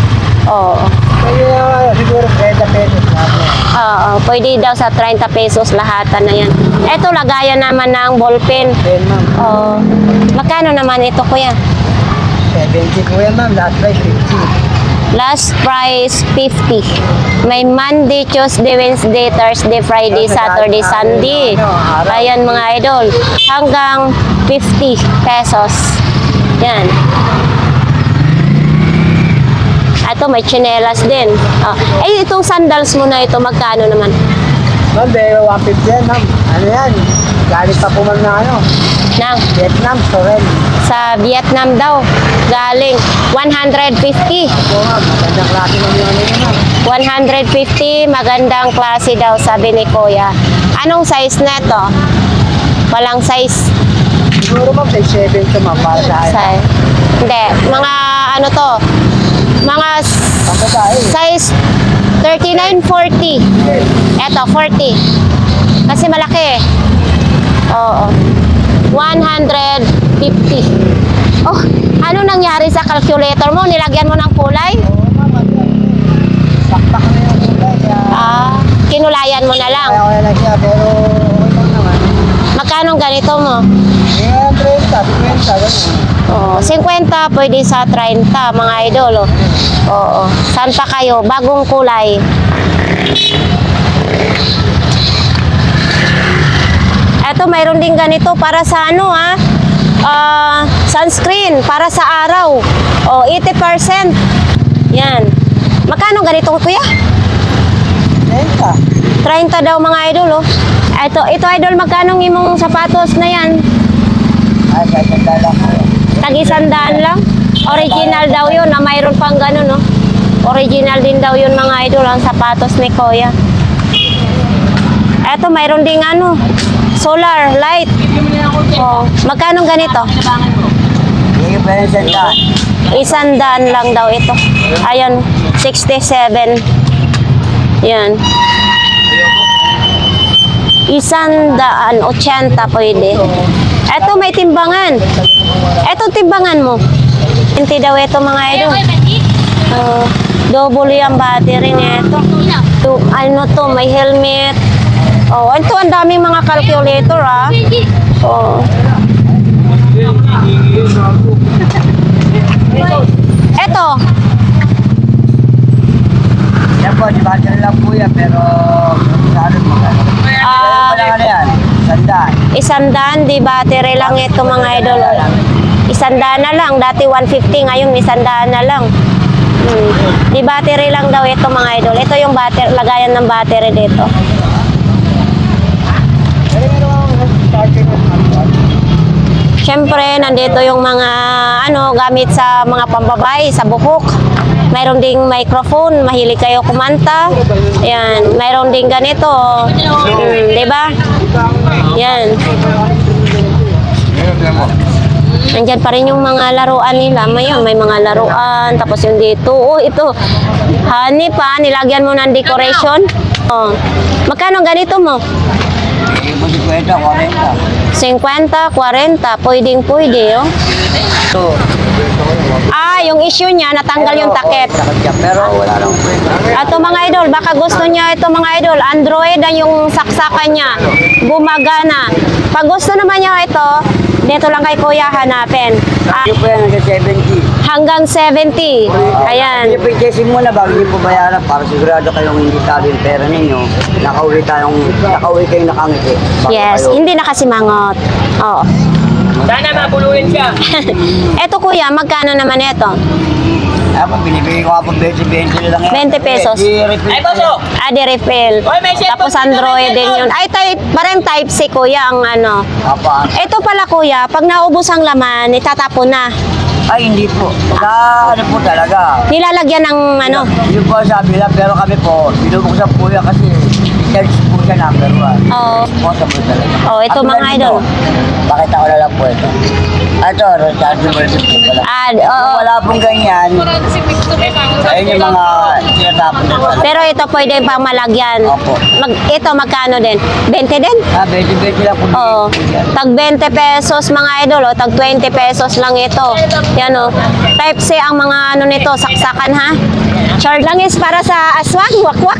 Oo. Kaya siguro 30 pesos na ako. Oo, pwede daw sa 30 pesos lahatan na yan. Ito, lagayan naman ng ballpen. Then ma'am, Oo. Magkano naman ito, kuya? 70 po yan ma'am, last price 50. Last price, 50. May Monday, Tuesday, Wednesday, Thursday, Friday, Saturday, Sunday. Ayan mga idol. Hanggang 50 pesos. Yan. Ito, may chinelas din. Itong sandals mo na ito, magkano naman? Ma'am, 150 yan ma'am. Ano yan? Galing pa po ma'am na ano? Nang, Vietnam, Soren. sa Vietnam daw. Galing 150. Po ma'am, magandang klase ma'am yung ano yun ma'am. 150, magandang klase daw, sabi ni Kuya. Anong size na ito? Walang size. Siguro ma'am, size 7 to ma'am, para sa akin. Hindi, mga ano to? Mga Ang babae. size 39, 40. Eto, 40. Kasi malaki. Oo. 150. Oh, ano nangyari sa calculator mo? Nilagyan mo ng kulay? Oo ma'am, ano yan? Saktak na yung kulay. Kaya Kinulayan mo na lang. kaya lang siya, pero okay lang naman. Magkano ganito mo? 30, 50, ganun. Oo, 50 pwede sa 30 mga idol. Oo. Saan pa kayo? Bagong kulay. Eto, mayroon din ganito para sa ano sunscreen para sa araw. O, 80%. Yan. Magkano ganito, kuya? 30. 30 daw mga idol, oh. Ito idol, magkano imong sapatos na yan? Ay, ganda lang po. Tag-100 lang. Original daw yun, na mayroon pang ganun, no? Original din daw yun mga idol, ang sapatos ni Kuya. Eto, mayroon ding ano, solar light. Oh, magkano ganito? Sige pa rin sanda. 100 lang daw ito. Ayun, 67. Yan. 180 pwede. Eto, may timbangan. Eto, timbangan mo. Hindi daw ito mga idol. Double yung battery nito. Ano to, may helmet. Oh, ito ang daming mga calculator Oh. ito? Yan po, di ba lang po yan, pero saan magkano? Wala na yan, 100. 100, di battery lang ito mga idol. 100 na lang, dati 150, ngayon 100 na lang. Di battery lang daw ito mga idol. Ito yung battery, lagayan ng battery dito. Siyempre, nandito yung mga gamit sa mga pambabae, sa buhok. Mayroon ding microphone, mahilig kayo kumanta. Yan, mayroon ding ganito. Di ba? Yan. Nandyan pa rin yung mga laruan nila. May mga laruan. Tapos yung dito. Oh, ito. Honey pa. Nilagyan mo ng decoration. Oh. Magkano ganito mo? 50, 40. Pwedeng-pwede, oh. Yung issue niya, natanggal yung takip. Pero wala lang po. Ito mga idol, baka gusto niya ito mga idol, Android ang yung saksakan niya. Gumagana. Pag gusto naman niya ito, dito lang kay Kuya hanapin. Yung po yan hanggang 70. Hanggang 70. Ayan. Hindi po i-chasing muna bago hindi po bayaran para sigurado kayong hindi talo yung pera ninyo. Nakauwi kayong nakangiti. Yes, hindi na kasi mangot. Oo. Sana mabuluhin siya. Ito kuya, magkano naman ito? Ako, binibigay ko nga po 20 lang yan. 20 pesos. Ay, boso! Di refill. Oy, may cellphone Tapos Android din yun. Ay, parang type C kuya ang ano. Apa? Ito pala kuya, pag naubos ang laman, itatapon na. Ay, hindi po. Ano po talaga. Nilalagyan ng ano. Yun po sabi lang, pero kami po, binubuksan po yan kasi charge po siya number 1. Oo. Possible talaga. Oh, ito At mga tulad idol. nito, Pakita ko na lang po ito. Ito, rechargeable po pala. Oo. Kung wala pong ganyan, ayun yung mga tinatapon na talaga. Pero ito pwede pang malagyan. Opo. Ito magkano din? 20 din? 20 lang po. Oo. Tag 20 pesos mga idol, o tag 20 pesos lang ito. Yan o. Type C ang mga ano nito, saksakan ha. Charge lang is para sa aswang, wakwak.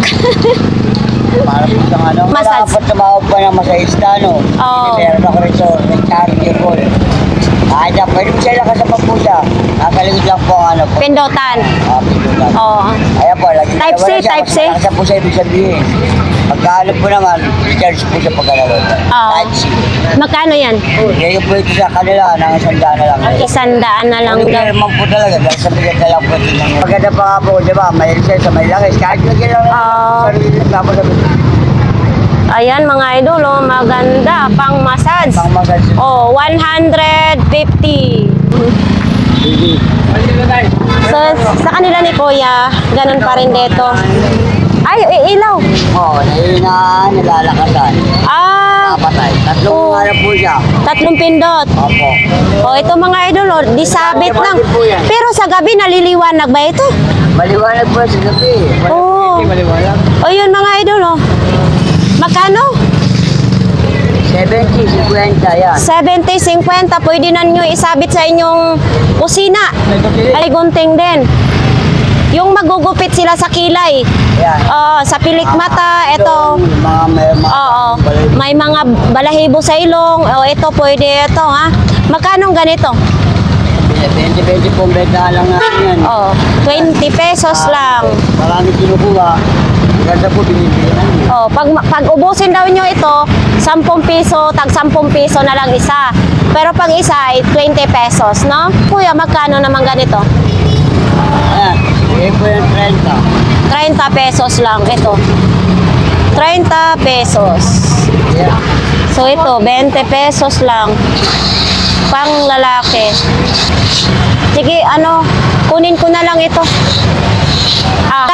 Para po sa ano, Massage. dapat tumawag pa ng masahista, no? Oo. Meron ako rin so, nag-chargeable. Kaya pwede po siya nakasapat po siya. Nakaligid lang po ang ano po. Pindutan. Pindutan. Oo. Ayan po, lagi. Type C, wala siya, type C. Nakasa po siya ibig sabihin. Pagkaano po naman, i-charge po siya pagkalaro. Oo. Type C. Magkano yan? Kaya po ito sa kanila, nang 100 na lang. 100 na lang Hindi daw. naman po talaga, dahil sa bigat na lang po. Maganda pa nga po, di ba? May research sa may langis. Kahit lagyan lang Oo. sarili lang tapos Ayan mga idol, oh, maganda. Pang massage. pang massage. Oh, 150. So, sa kanila ni Kuya, ganun pa rin dito. Ay, ilaw. Oo, nilalakasan. Kapatay. Tatlong Oh. ano po siya. 3 pindot. Opo. Oh, ito mga idol, oh, disabit lang. Pero sa gabi, naliliwanag ba ito? Maliwanag po sa gabi. Oo. Maliwanag. Oh, yun mga idol, oh. Magkano? 70, 50 yan. 70, 50. Pwede na nyo isabit sa inyong kusina. Ay, gunting din. Yung magugupit sila sa kilay. Yan. Sa pilik mata, ito. Oo. May mga balahibo sa ilong. Ito pwede ito, ha. Magkano ganito? 20 po benta lang natin yan. 20 pesos lang. Marami kinukuha. Ganda po binibigyan namin. Pag ubusin daw nyo ito, 10 piso, tag 10 piso na lang isa. Pero pag isa ay 20 pesos, no? Kuya, magkano naman ganito? Ayan, bigay po yung 30. 30 pesos lang ito. 30 pesos. Yeah. So ito, 20 pesos lang. Pang lalaki. Sige, kunin ko na lang ito.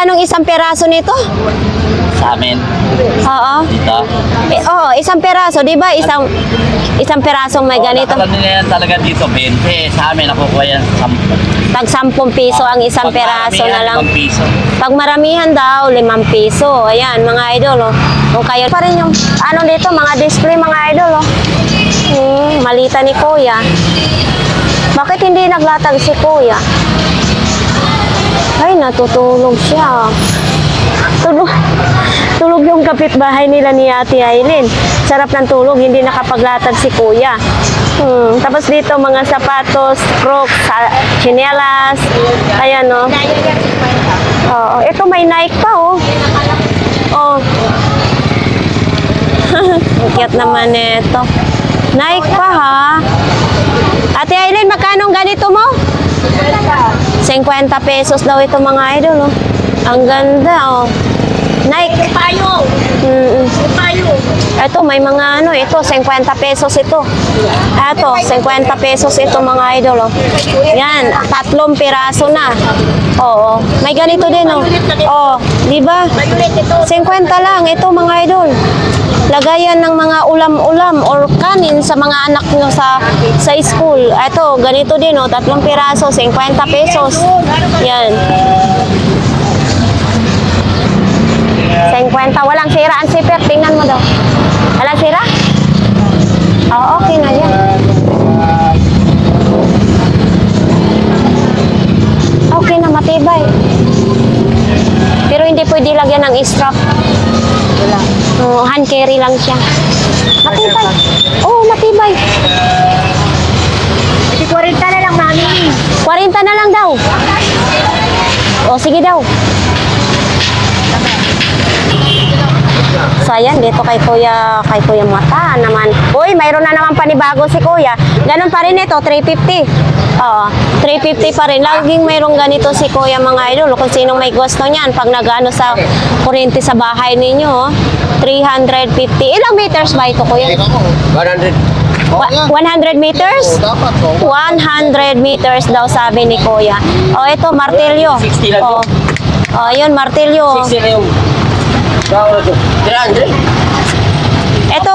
Anong isang peraso nito? Sa amin, Oo. dito. Isang peraso, di ba? Isang perasong may ganito. Alam nila yan talaga dito, 20. Sa amin, nakukuha yan sa 10. Tag 10 piso ang isang Pag peraso maramihan, na lang. 5 piso. Pag maramihan daw, 5 piso. Ayan, mga idol, oh. Kung kayo pa rin yung, dito, mga display, mga idol, oh. Malita ni Kuya. Bakit hindi naglatag si Kuya? Ay, natutulog siya. Tulog yung kapitbahay nila ni Ate Aileen. Sarap ng tulog, hindi nakapaglatag si Kuya. Tapos dito mga sapatos, crocs, chinelas. Ayan, no? Oo, ito may Nike pa, oh. Oh. Cute naman ito. Nike pa, ha? Ate Aileen, magkano ganito mo? 50 pesos daw ito mga idol, oh. Ang ganda, oh. Nike. Payo! Payo! Ito, may mga ano, ito, 50 pesos ito. Ito, 50 pesos ito mga idol, oh. Yan, 3 piraso na. Oo, may ganito din, oh. Oh, di ba? 50 lang ito mga idol. Lagayan ng mga ulam-ulam or kanin sa mga anak nyo sa school. Ito, ganito din, oh, 3 piraso, 50 pesos. Yan. 50, walang sira ang zipper. Tingnan mo daw. Walang sira? Oo, okay na yan. Okay na, matibay. Pero hindi pwede lagyan ng strap. Hand carry lang siya. Matibay. Oo, matibay. 40 na lang, mami. 40 na lang daw. O, sige daw. So ayan, dito kay Kuya Mata naman. Uy, mayroon na naman panibago si Kuya. Ganun pa rin ito, 350. Oo, 350 pa rin. Laging mayroong ganito si Kuya mga idol. Kung sinong may gusto niyan, pag nag-ano sa kuryente sa bahay ninyo, oh, 350. Ilang meters ba ito, Kuya? 100. 100 meters? 100 meters daw sabi ni Kuya. Oh, ito, martilyo. 60 lang Oh, oh yun, martilyo. 60 na yung 300. Ito,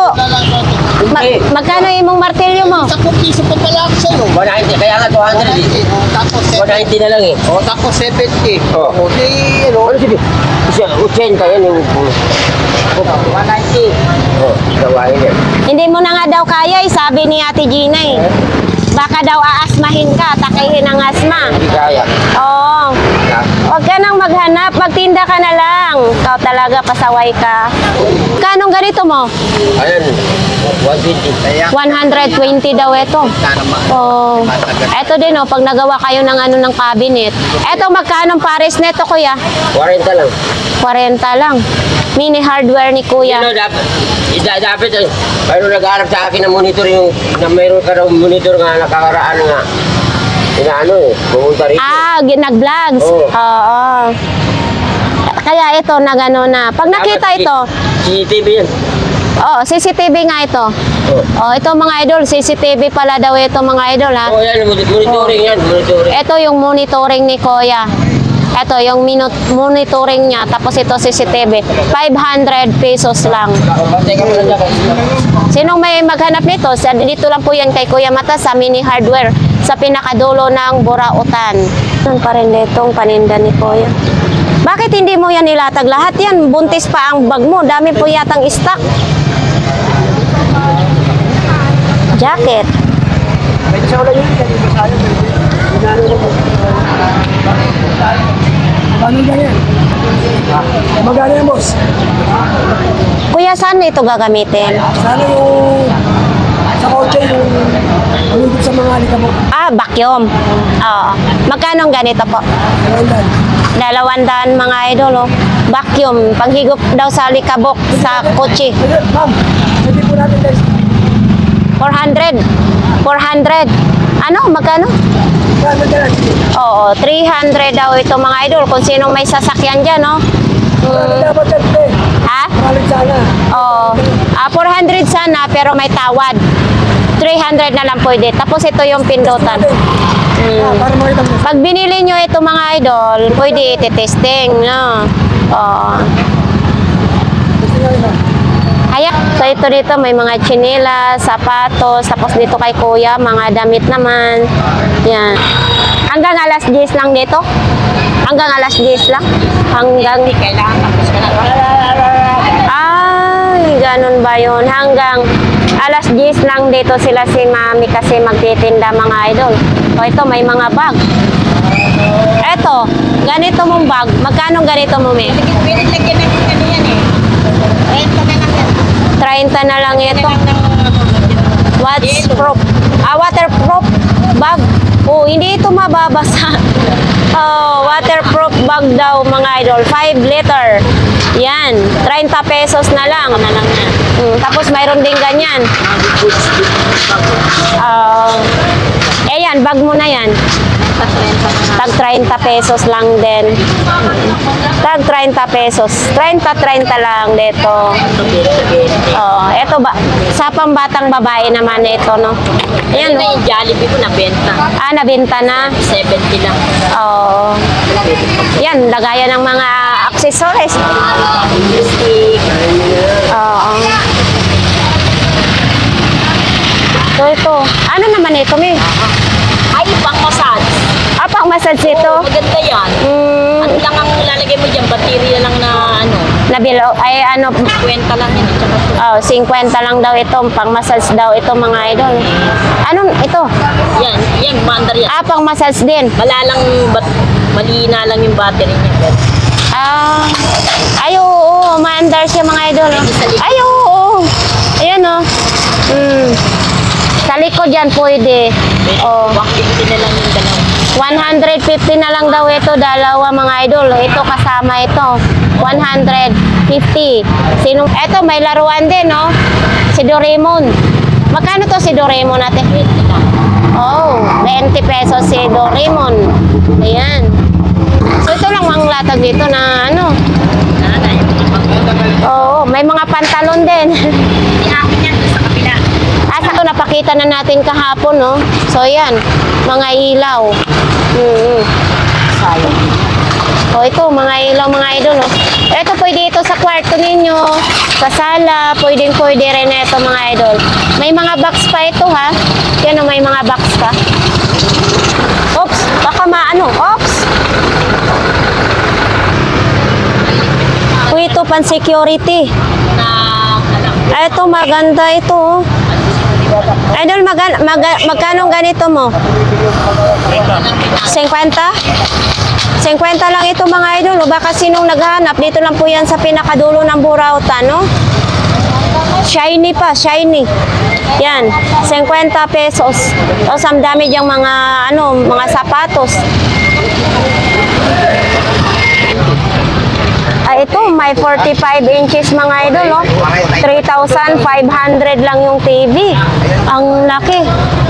magkano imong martilyo mo? 10 piso pa pala ako sa'yo. 190, kaya nga 200 eh. Tapos 190 na lang eh. tapos 70. Oh. O, di, ano? Ano sige? Isa, 80 yan yung... 190. Oh, gawain yan. Hindi mo na nga daw kaya, sabi ni Ate Gina eh. Baka daw aasmahin ka, takihin ang asma. Hindi kaya. Oo. Huwag ka nang maghanap, magtinda ka na lang. Ikaw talaga, pasaway ka. Kanong ganito mo? Ayan, 120. 120 daw ito. Oh. Ito din oh, pag nagawa kayo ng ano ng cabinet. Ito magkano pares nito, Kuya? 40 lang. 40 lang. Mini hardware ni Kuya. Yun, dapat mayroon nag-aarap sa akin na monitor yung na mayroon ka ng monitor nga nakakaraan nga. Inaano eh, pumunta rito. Ah, nag-vlogs. Oo. Oo. Kaya ito, nagano na. Pag nakita Dapat ito, CCTV yan. oh, CCTV nga ito. Oh, ito mga idol, CCTV pala daw ito mga idol ha. Oh, yan, monitoring yan, monitoring. Ito yung monitoring ni Kuya. Ito yung monitoring niya. Tapos ito CCTV. 500 pesos lang. Teka mo lang dyan. Sinong may maghanap nito? Dito lang po yan kay Kuya Mata sa mini hardware. Sa pinakadulo ng Burautan. Yan pa rin itong paninda ni Kuya. Bakit hindi mo yan nilatag? Lahat yan. Buntis pa ang bag mo. Dami po yatang stock. Jacket. Magkano yan, boss? Kuya, saan ito gagamitin? Sana yung sa kotse yung hulog sa mga alikabok. Ah, vacuum. Oo. Magkano ganito po? 200 mga idol, oh. Vacuum. Panghigop daw sa likabok sa kotse. Ma'am, pwede po natin guys. 400. 400. Ano? Magkano? Oo, 300 daw ito mga idol. Kung sinong may sasakyan dyan, no? Dapat yan, te. Ha? Malit sana. Oo. 400 sana, pero may tawad. 300 na lang pwede. Tapos ito yung pindutan. Para makita mo. Pag binili nyo ito mga idol, pwede iti-testing, no? Oo. Kaya, so ito dito may mga tsinelas, sapatos, tapos dito kay Kuya, mga damit naman. Yan. Hanggang alas 10 lang dito? Hanggang alas 10 lang? Hanggang... Kailangan tapos ka na. Ay, ganun ba yun? Hanggang alas 10 lang dito sila si Mami kasi magtitinda mga idol. O ito, may mga bag. Eto, ganito mong bag. Magkano ganito mo, May? Pwede lagyan ng ano yan eh. 30 na lang yan. 30 na lang ito. What's proof? bag. Oh, hindi ito mababasa. Oh, waterproof bag daw mga idol. 5 liter. Yan. 30 pesos na lang. Tapos mayroon din ganyan. Ayan, bag mo na yan. Tag 30 pesos lang din. Tag 30 pesos. 30 lang dito. Oh, ito ba sa pambatang babae naman ito, no. Ayan, Ito yung Jollibee ko nabenta. nabenta na. 70 lang. Oh. Yan, lagayan ng mga accessories. Lipstick. Oo. So ito, ano naman ito, Mi? Ay, pang massage. Pang massage ito? Oo, maganda yan. Ano lang ang lalagay mo dyan? Baterya lang na ano. Nabilo, ay ano, 50 lang yan. Tsaka 50 lang daw ito, pang massage daw ito mga idol. Anong ito? yan, mandar yan. Pang massage din. Malina lang yung battery niya. Ay, oo, maandar siya mga idol. Ay, oo. Ayan, oh. Sa likod yan pwede. Oh. 150 na lang yung dalawa. 150 na lang daw ito, dalawa mga idol. Ito kasama ito. 150. Ito, may laruan din, no? Si Doraemon. Magkano to si Doraemon natin? 20 lang. Oh, 20 pesos si Doraemon. Ayan. So, ito lang ang latag dito na ano. Oo, may mga pantalon din. Si akin yan sa kabila. Asa ito, napakita na natin kahapon, no? So, yan. Mga ilaw. O, ito, mga ilaw, mga idol, no? Ito, pwede ito sa kwarto ninyo, sa sala, pwede rin ito, mga idol. May mga box pa ito, ha? Yan, may mga box pa. Oops, baka maano. Oops! Ito, pan-security. Ito, maganda ito, oh. Idol, magkano ganito mo? 50? 50 lang ito mga idol. O baka sinong naghahanap, dito lang po yan sa pinakadulo ng Burautan, no? Shiny pa, shiny. Yan, 50 pesos. O samdami diyang mga, mga sapatos. Ito, may 45 inches mga idol, no? 3,500 lang yung TV. Ang laki.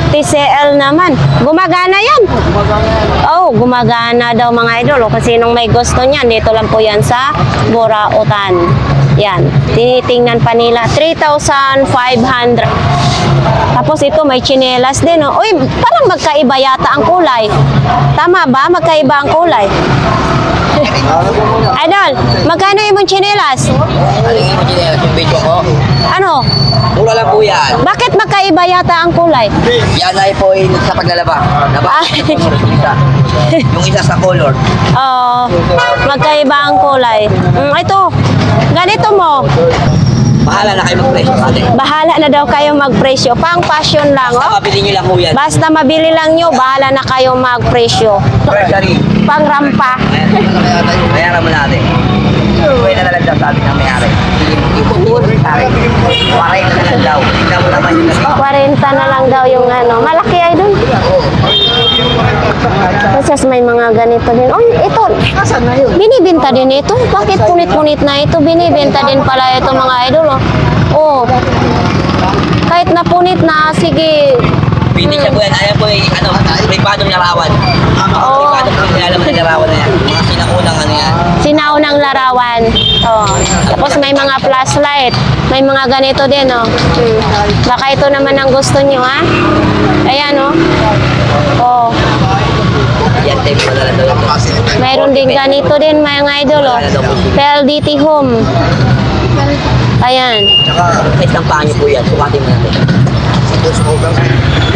TCL naman. Gumagana yan. Oh, gumagana daw mga idol. Kung sinong may gusto niyan, dito lang po yan sa Burautan. Yan. Tinitingnan pa nila. 3,500. Tapos ito, may tsinelas din. Oh. Uy, parang magkaiba yata ang kulay. Tama ba? Magkaiba ang kulay. Idol, magkano yung tsinelas? Ano yung chinelas yung video ko? Ano? Mura lang po yan. Bakit magkaiba yata ang kulay? Yan ay po sa paglalaba. Yung isa sa color. Magkaiba ang kulay. Ito, ganito mo. Bahala na kayo mag-presyo, ate. Bahala na daw kayo magpresyo. Pang passion lang, Basta oh. mabili nyo lang po yan. Basta mabili lang nyo, bahala na kayo magpresyo. Treasury. Pang rampa. Bayaran mo natin. Pwede na lang daw sabi ng may-ari. Pare, 40 na lang daw. Tingnan mo naman yung kasi. 40 na lang daw yung malaki ay dun. Kasi may mga ganito din. Oh, ito. Binibenta din ito. Bakit punit-punit na ito? Binibenta din pala ito mga idol. Oh. Kahit napunit na, sige. Pwede siya po yan. Ayan po yung ribadong larawan. Oo. Ribadong po yung alam ng larawan na yan. Mga sinaunang yan. Sinaunang larawan. Oh. Tapos may mga flashlight. May mga ganito din, oh. Baka ito naman ang gusto nyo, ha? Ayan, oh. Oh. Yan, tape mo na lang daw. Mayroon din ganito din, mga idol, oh. PLDT Home. Ayan. Kahit ng pangyo po yan. Sukatin mo natin.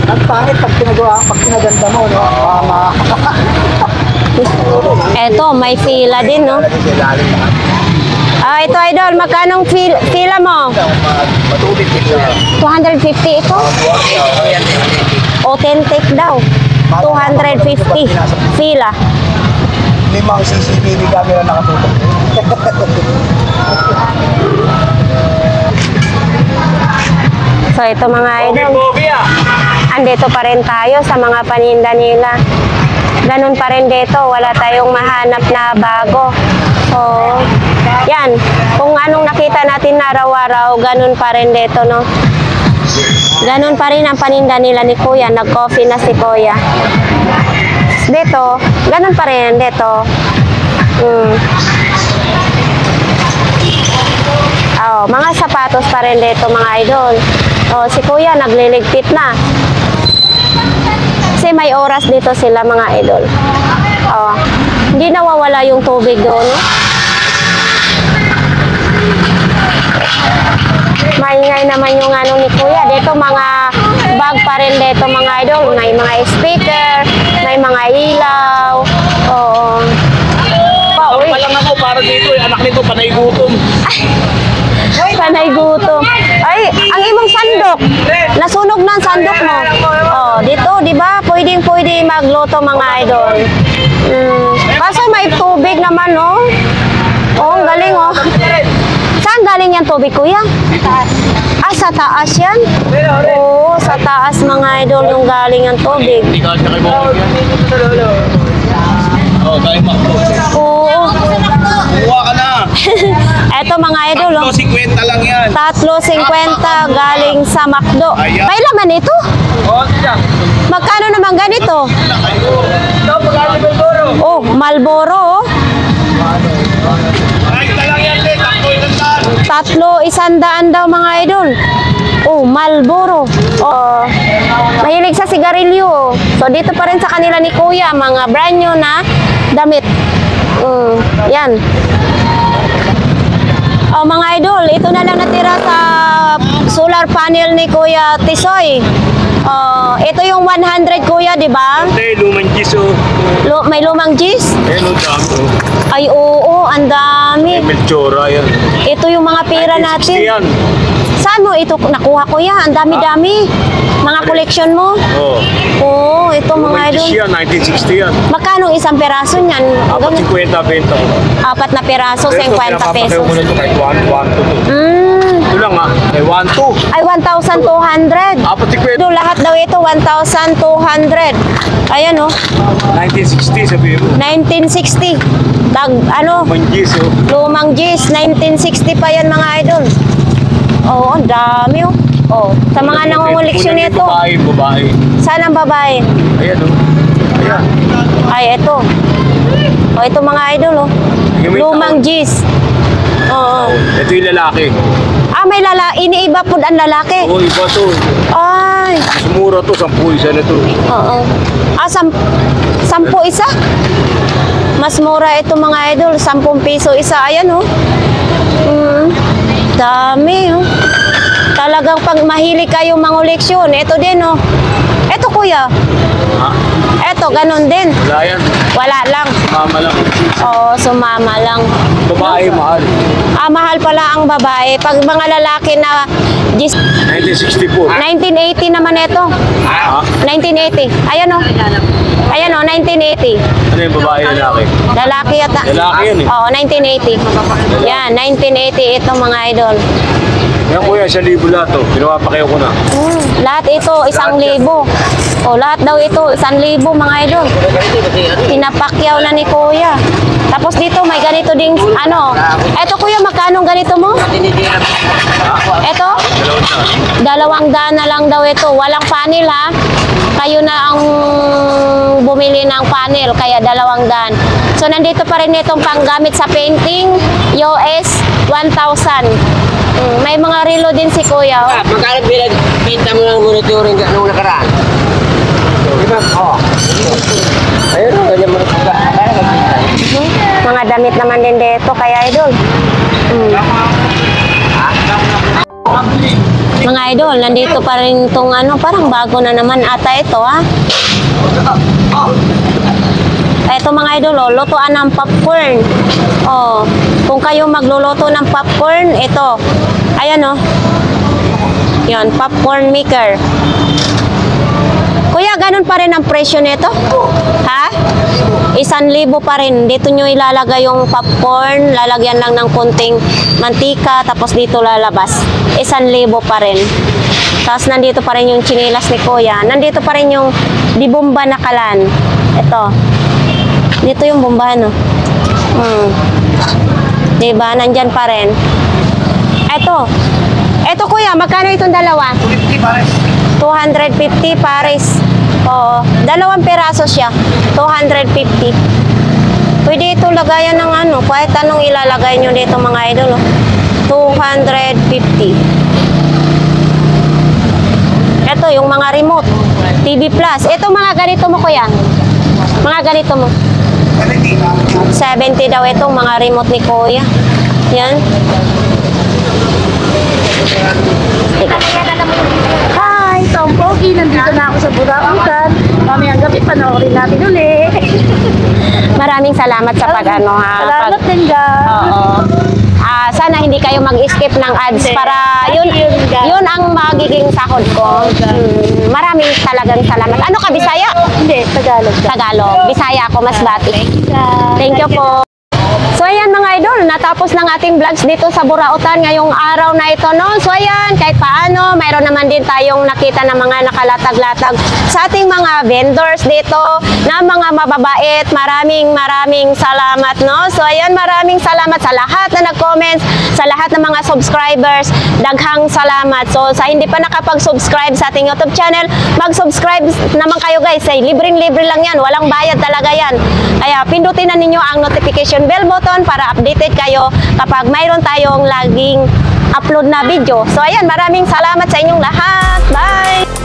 Ang pangit pag pinaganda mo, no? Eto, may fila din, no? Ito, idol, magkanong fila mo? 250 ito? Authentic daw. 250 fila. Limang CCTV camera nakatutok. So, ito mga idol. andito pa rin tayo sa mga paninda nila. Ganun pa rin dito, wala tayong mahanap na bago. Oh, yan, kung anong nakita natin na araw-araw, ganun pa rin dito, no? Ganun pa rin ang paninda nila ni Kuya, nag-coffee na si Kuya. Dito, ganun pa rin dito. Oh, mga sapatos pa rin dito, mga idol. Oh, si Kuya nagliligpit na. Kasi may oras dito sila, mga idol. Oh, hindi nawawala yung tubig doon. Maingay naman yung ano ni Kuya. Dito mga bag pa rin dito, mga idol. May mga speaker, may mga ilaw. Oo. Pauwi. Palang ako para dito, anak nito panay gutom. Panay gutom. Ay, ang imong sandok. Nasunog na ang sandok mo. Oh, dito, di ba? Pwede magluto, mga idol. Kaso may tubig naman, no? Oh, ang galing, oh. Saan galing yan tubig, Kuya? Ah, sa taas yan? Oo, sa taas, mga idol, yung galing ang tubig. Oo, tayo makro. Oo. Kuha ka na. Eto, mga idol, oh. 50 lang yan. 3.50 galing sa McDo. May laman ito? Oo, siya. Magkano naman ganito? Oh, Marlboro, oh. Ay, talang yan, Le. Tatlo, 100 daw, mga idol. Oh, Marlboro. Oh, mahilig sa sigarilyo. So, dito pa rin sa kanila ni Kuya, mga brand new na damit. Yan. Oh, mga idol, ito na lang natira sa solar panel ni Kuya Tisoy. Oh, ito yung 100, Kuya, di ba? Hindi, lumang gis, oh. May lumang gis? Ayan, oh, dami, oh. Ay, oo, ang dami. Melchora, yan. Ito yung mga pera 1960 natin. yan. Saan mo ito nakuha, Kuya? Ang dami-dami. Mga collection mo? Oo. Oo, ito, mga Lumang idol. gis yan, 1960 yan. Magkano isang peraso niyan? Apat 50 benta ko. Apat na peraso, 50 pesos. mo na ito kahit 1, 2. Ito lang, ha? Ay, 1, 2. Ay, 1,200. Apat 50. Lahat daw ito, 1,200. Ayan, oh. 1960, sabihin mo. 1960. Lumang gis, oh. Lumang gis. 1960 pa yan, mga idol. Oo, ang dami, oh. Oh, sa mga nangunguliksyon nito. Babae. Saan ang babae? Ayan, oh. Ayan. Ay, ito. Oh, ito, mga idol, oh. Lumang gis. Oo. Ito yung lalaki. Ah, may iniiba po ang lalaki. Oo, iba to. Ay. Sumura to, 10 isa na to. Oo. Ah, 10 isa? Mas mura ito, mga idol. 10 piso isa. Ayan, oh. Dami, oh. Talagang pag mahilig kayo manguleksyon, ito din, oh. Ito, Kuya. Ha? Ito, ganun din. Wala yan. Wala lang. Mama lang. Oo, sumama lang. Babae, mahal. Ah, mahal pala ang babae. Pag mga lalaki na 1964. 1980 naman ito. Ha? 1980. Ayan, oh. Ayan, oh, 1980. Ano yung babae, lalaki? Lalaki yata. Lalaki yun, eh. Oo, 1980. Yan, 1980 ito, mga idol. Yan, kuya, 1,000 lahat to. Pinapakayo ko na. Lahat ito, 1,000. O, lahat daw ito, 1,000, mga idol. Pinapakyaw na ni Kuya. Tapos dito, may ganito ding, ano. Eto, Kuya, magkano ganito mo? Eto? 200 na lang daw ito. Walang panel, ha? Kayo na ang bumili ng panel, kaya 200. So, nandito pa rin itong panggamit sa painting, US 1,000. May mga relo din si Kuya. Oh. Magkano pinag-pinta mo ng monitoring nung nakaraan? Oo. Ayun, ganyan mo. Mga damit naman din dito, kaya idol. Mga idol, nandito pa rin itong ano, parang bago na naman ata ito, ha? Ito, mga idol, oh, lutuan ng popcorn. Oh, kung kayo magluluto ng popcorn, ito. Ayan, oh. Yan, popcorn maker. Kuya, ganun pa rin ang presyo nito? Ha? 1,000 pa rin. Dito nyo ilalagay yung popcorn, lalagyan lang ng konting mantika, tapos dito lalabas. 1,000 pa rin. Tapos nandito pa rin yung chinilas ni Kuya. Nandito pa rin yung di bomba na kalan. Ito. Dito yung bombahan, no? Diba? Nandyan pa rin. Ito. Ito, Kuya. Magkano itong dalawa? 250 pares. 250 pares. Oo. 2 peraso siya. 250. Pwede ito lagayan ng ano. Kahit anong ilalagay nyo dito mga idol. 250. Ito yung mga remote. TV Plus. Ito mga ganito mo, Kuya. Mga ganito mo. 70 daw itong mga remote ni Kuya. Yan. Hi, Tom Pogi. Nandito na ako sa Burautan. Mamayang gabi, panoorin natin ulit. Maraming salamat sa pag-ano ha. Salamat din, guys. Oo. Sana hindi kayo mag-skip ng ads Hindi. para yun ang magiging sahod ko. Maraming talagang salamat. Ano ka, Bisaya? Hindi, Tagalog. Tagalog. Bisaya ako, mas bati. Thank you po. So ayan mga idol, natapos ng ating vlogs dito sa Burautan ngayong araw na ito, no? So ayan, kahit paano, mayroon naman din tayong nakita na mga nakalatag-latag sa ating mga vendors dito na mga mababait. Maraming salamat, no? So ayan, maraming salamat sa lahat na nag-comments, sa lahat ng mga subscribers. Daghang salamat. So sa hindi pa nakapag-subscribe sa ating YouTube channel, mag-subscribe naman kayo guys. Libreng-libre lang yan. Walang bayad talaga yan. Kaya pindutin na ninyo ang notification bell button para updated kayo kapag mayroon tayong laging upload na video. So ayan, maraming salamat sa inyong lahat. Bye!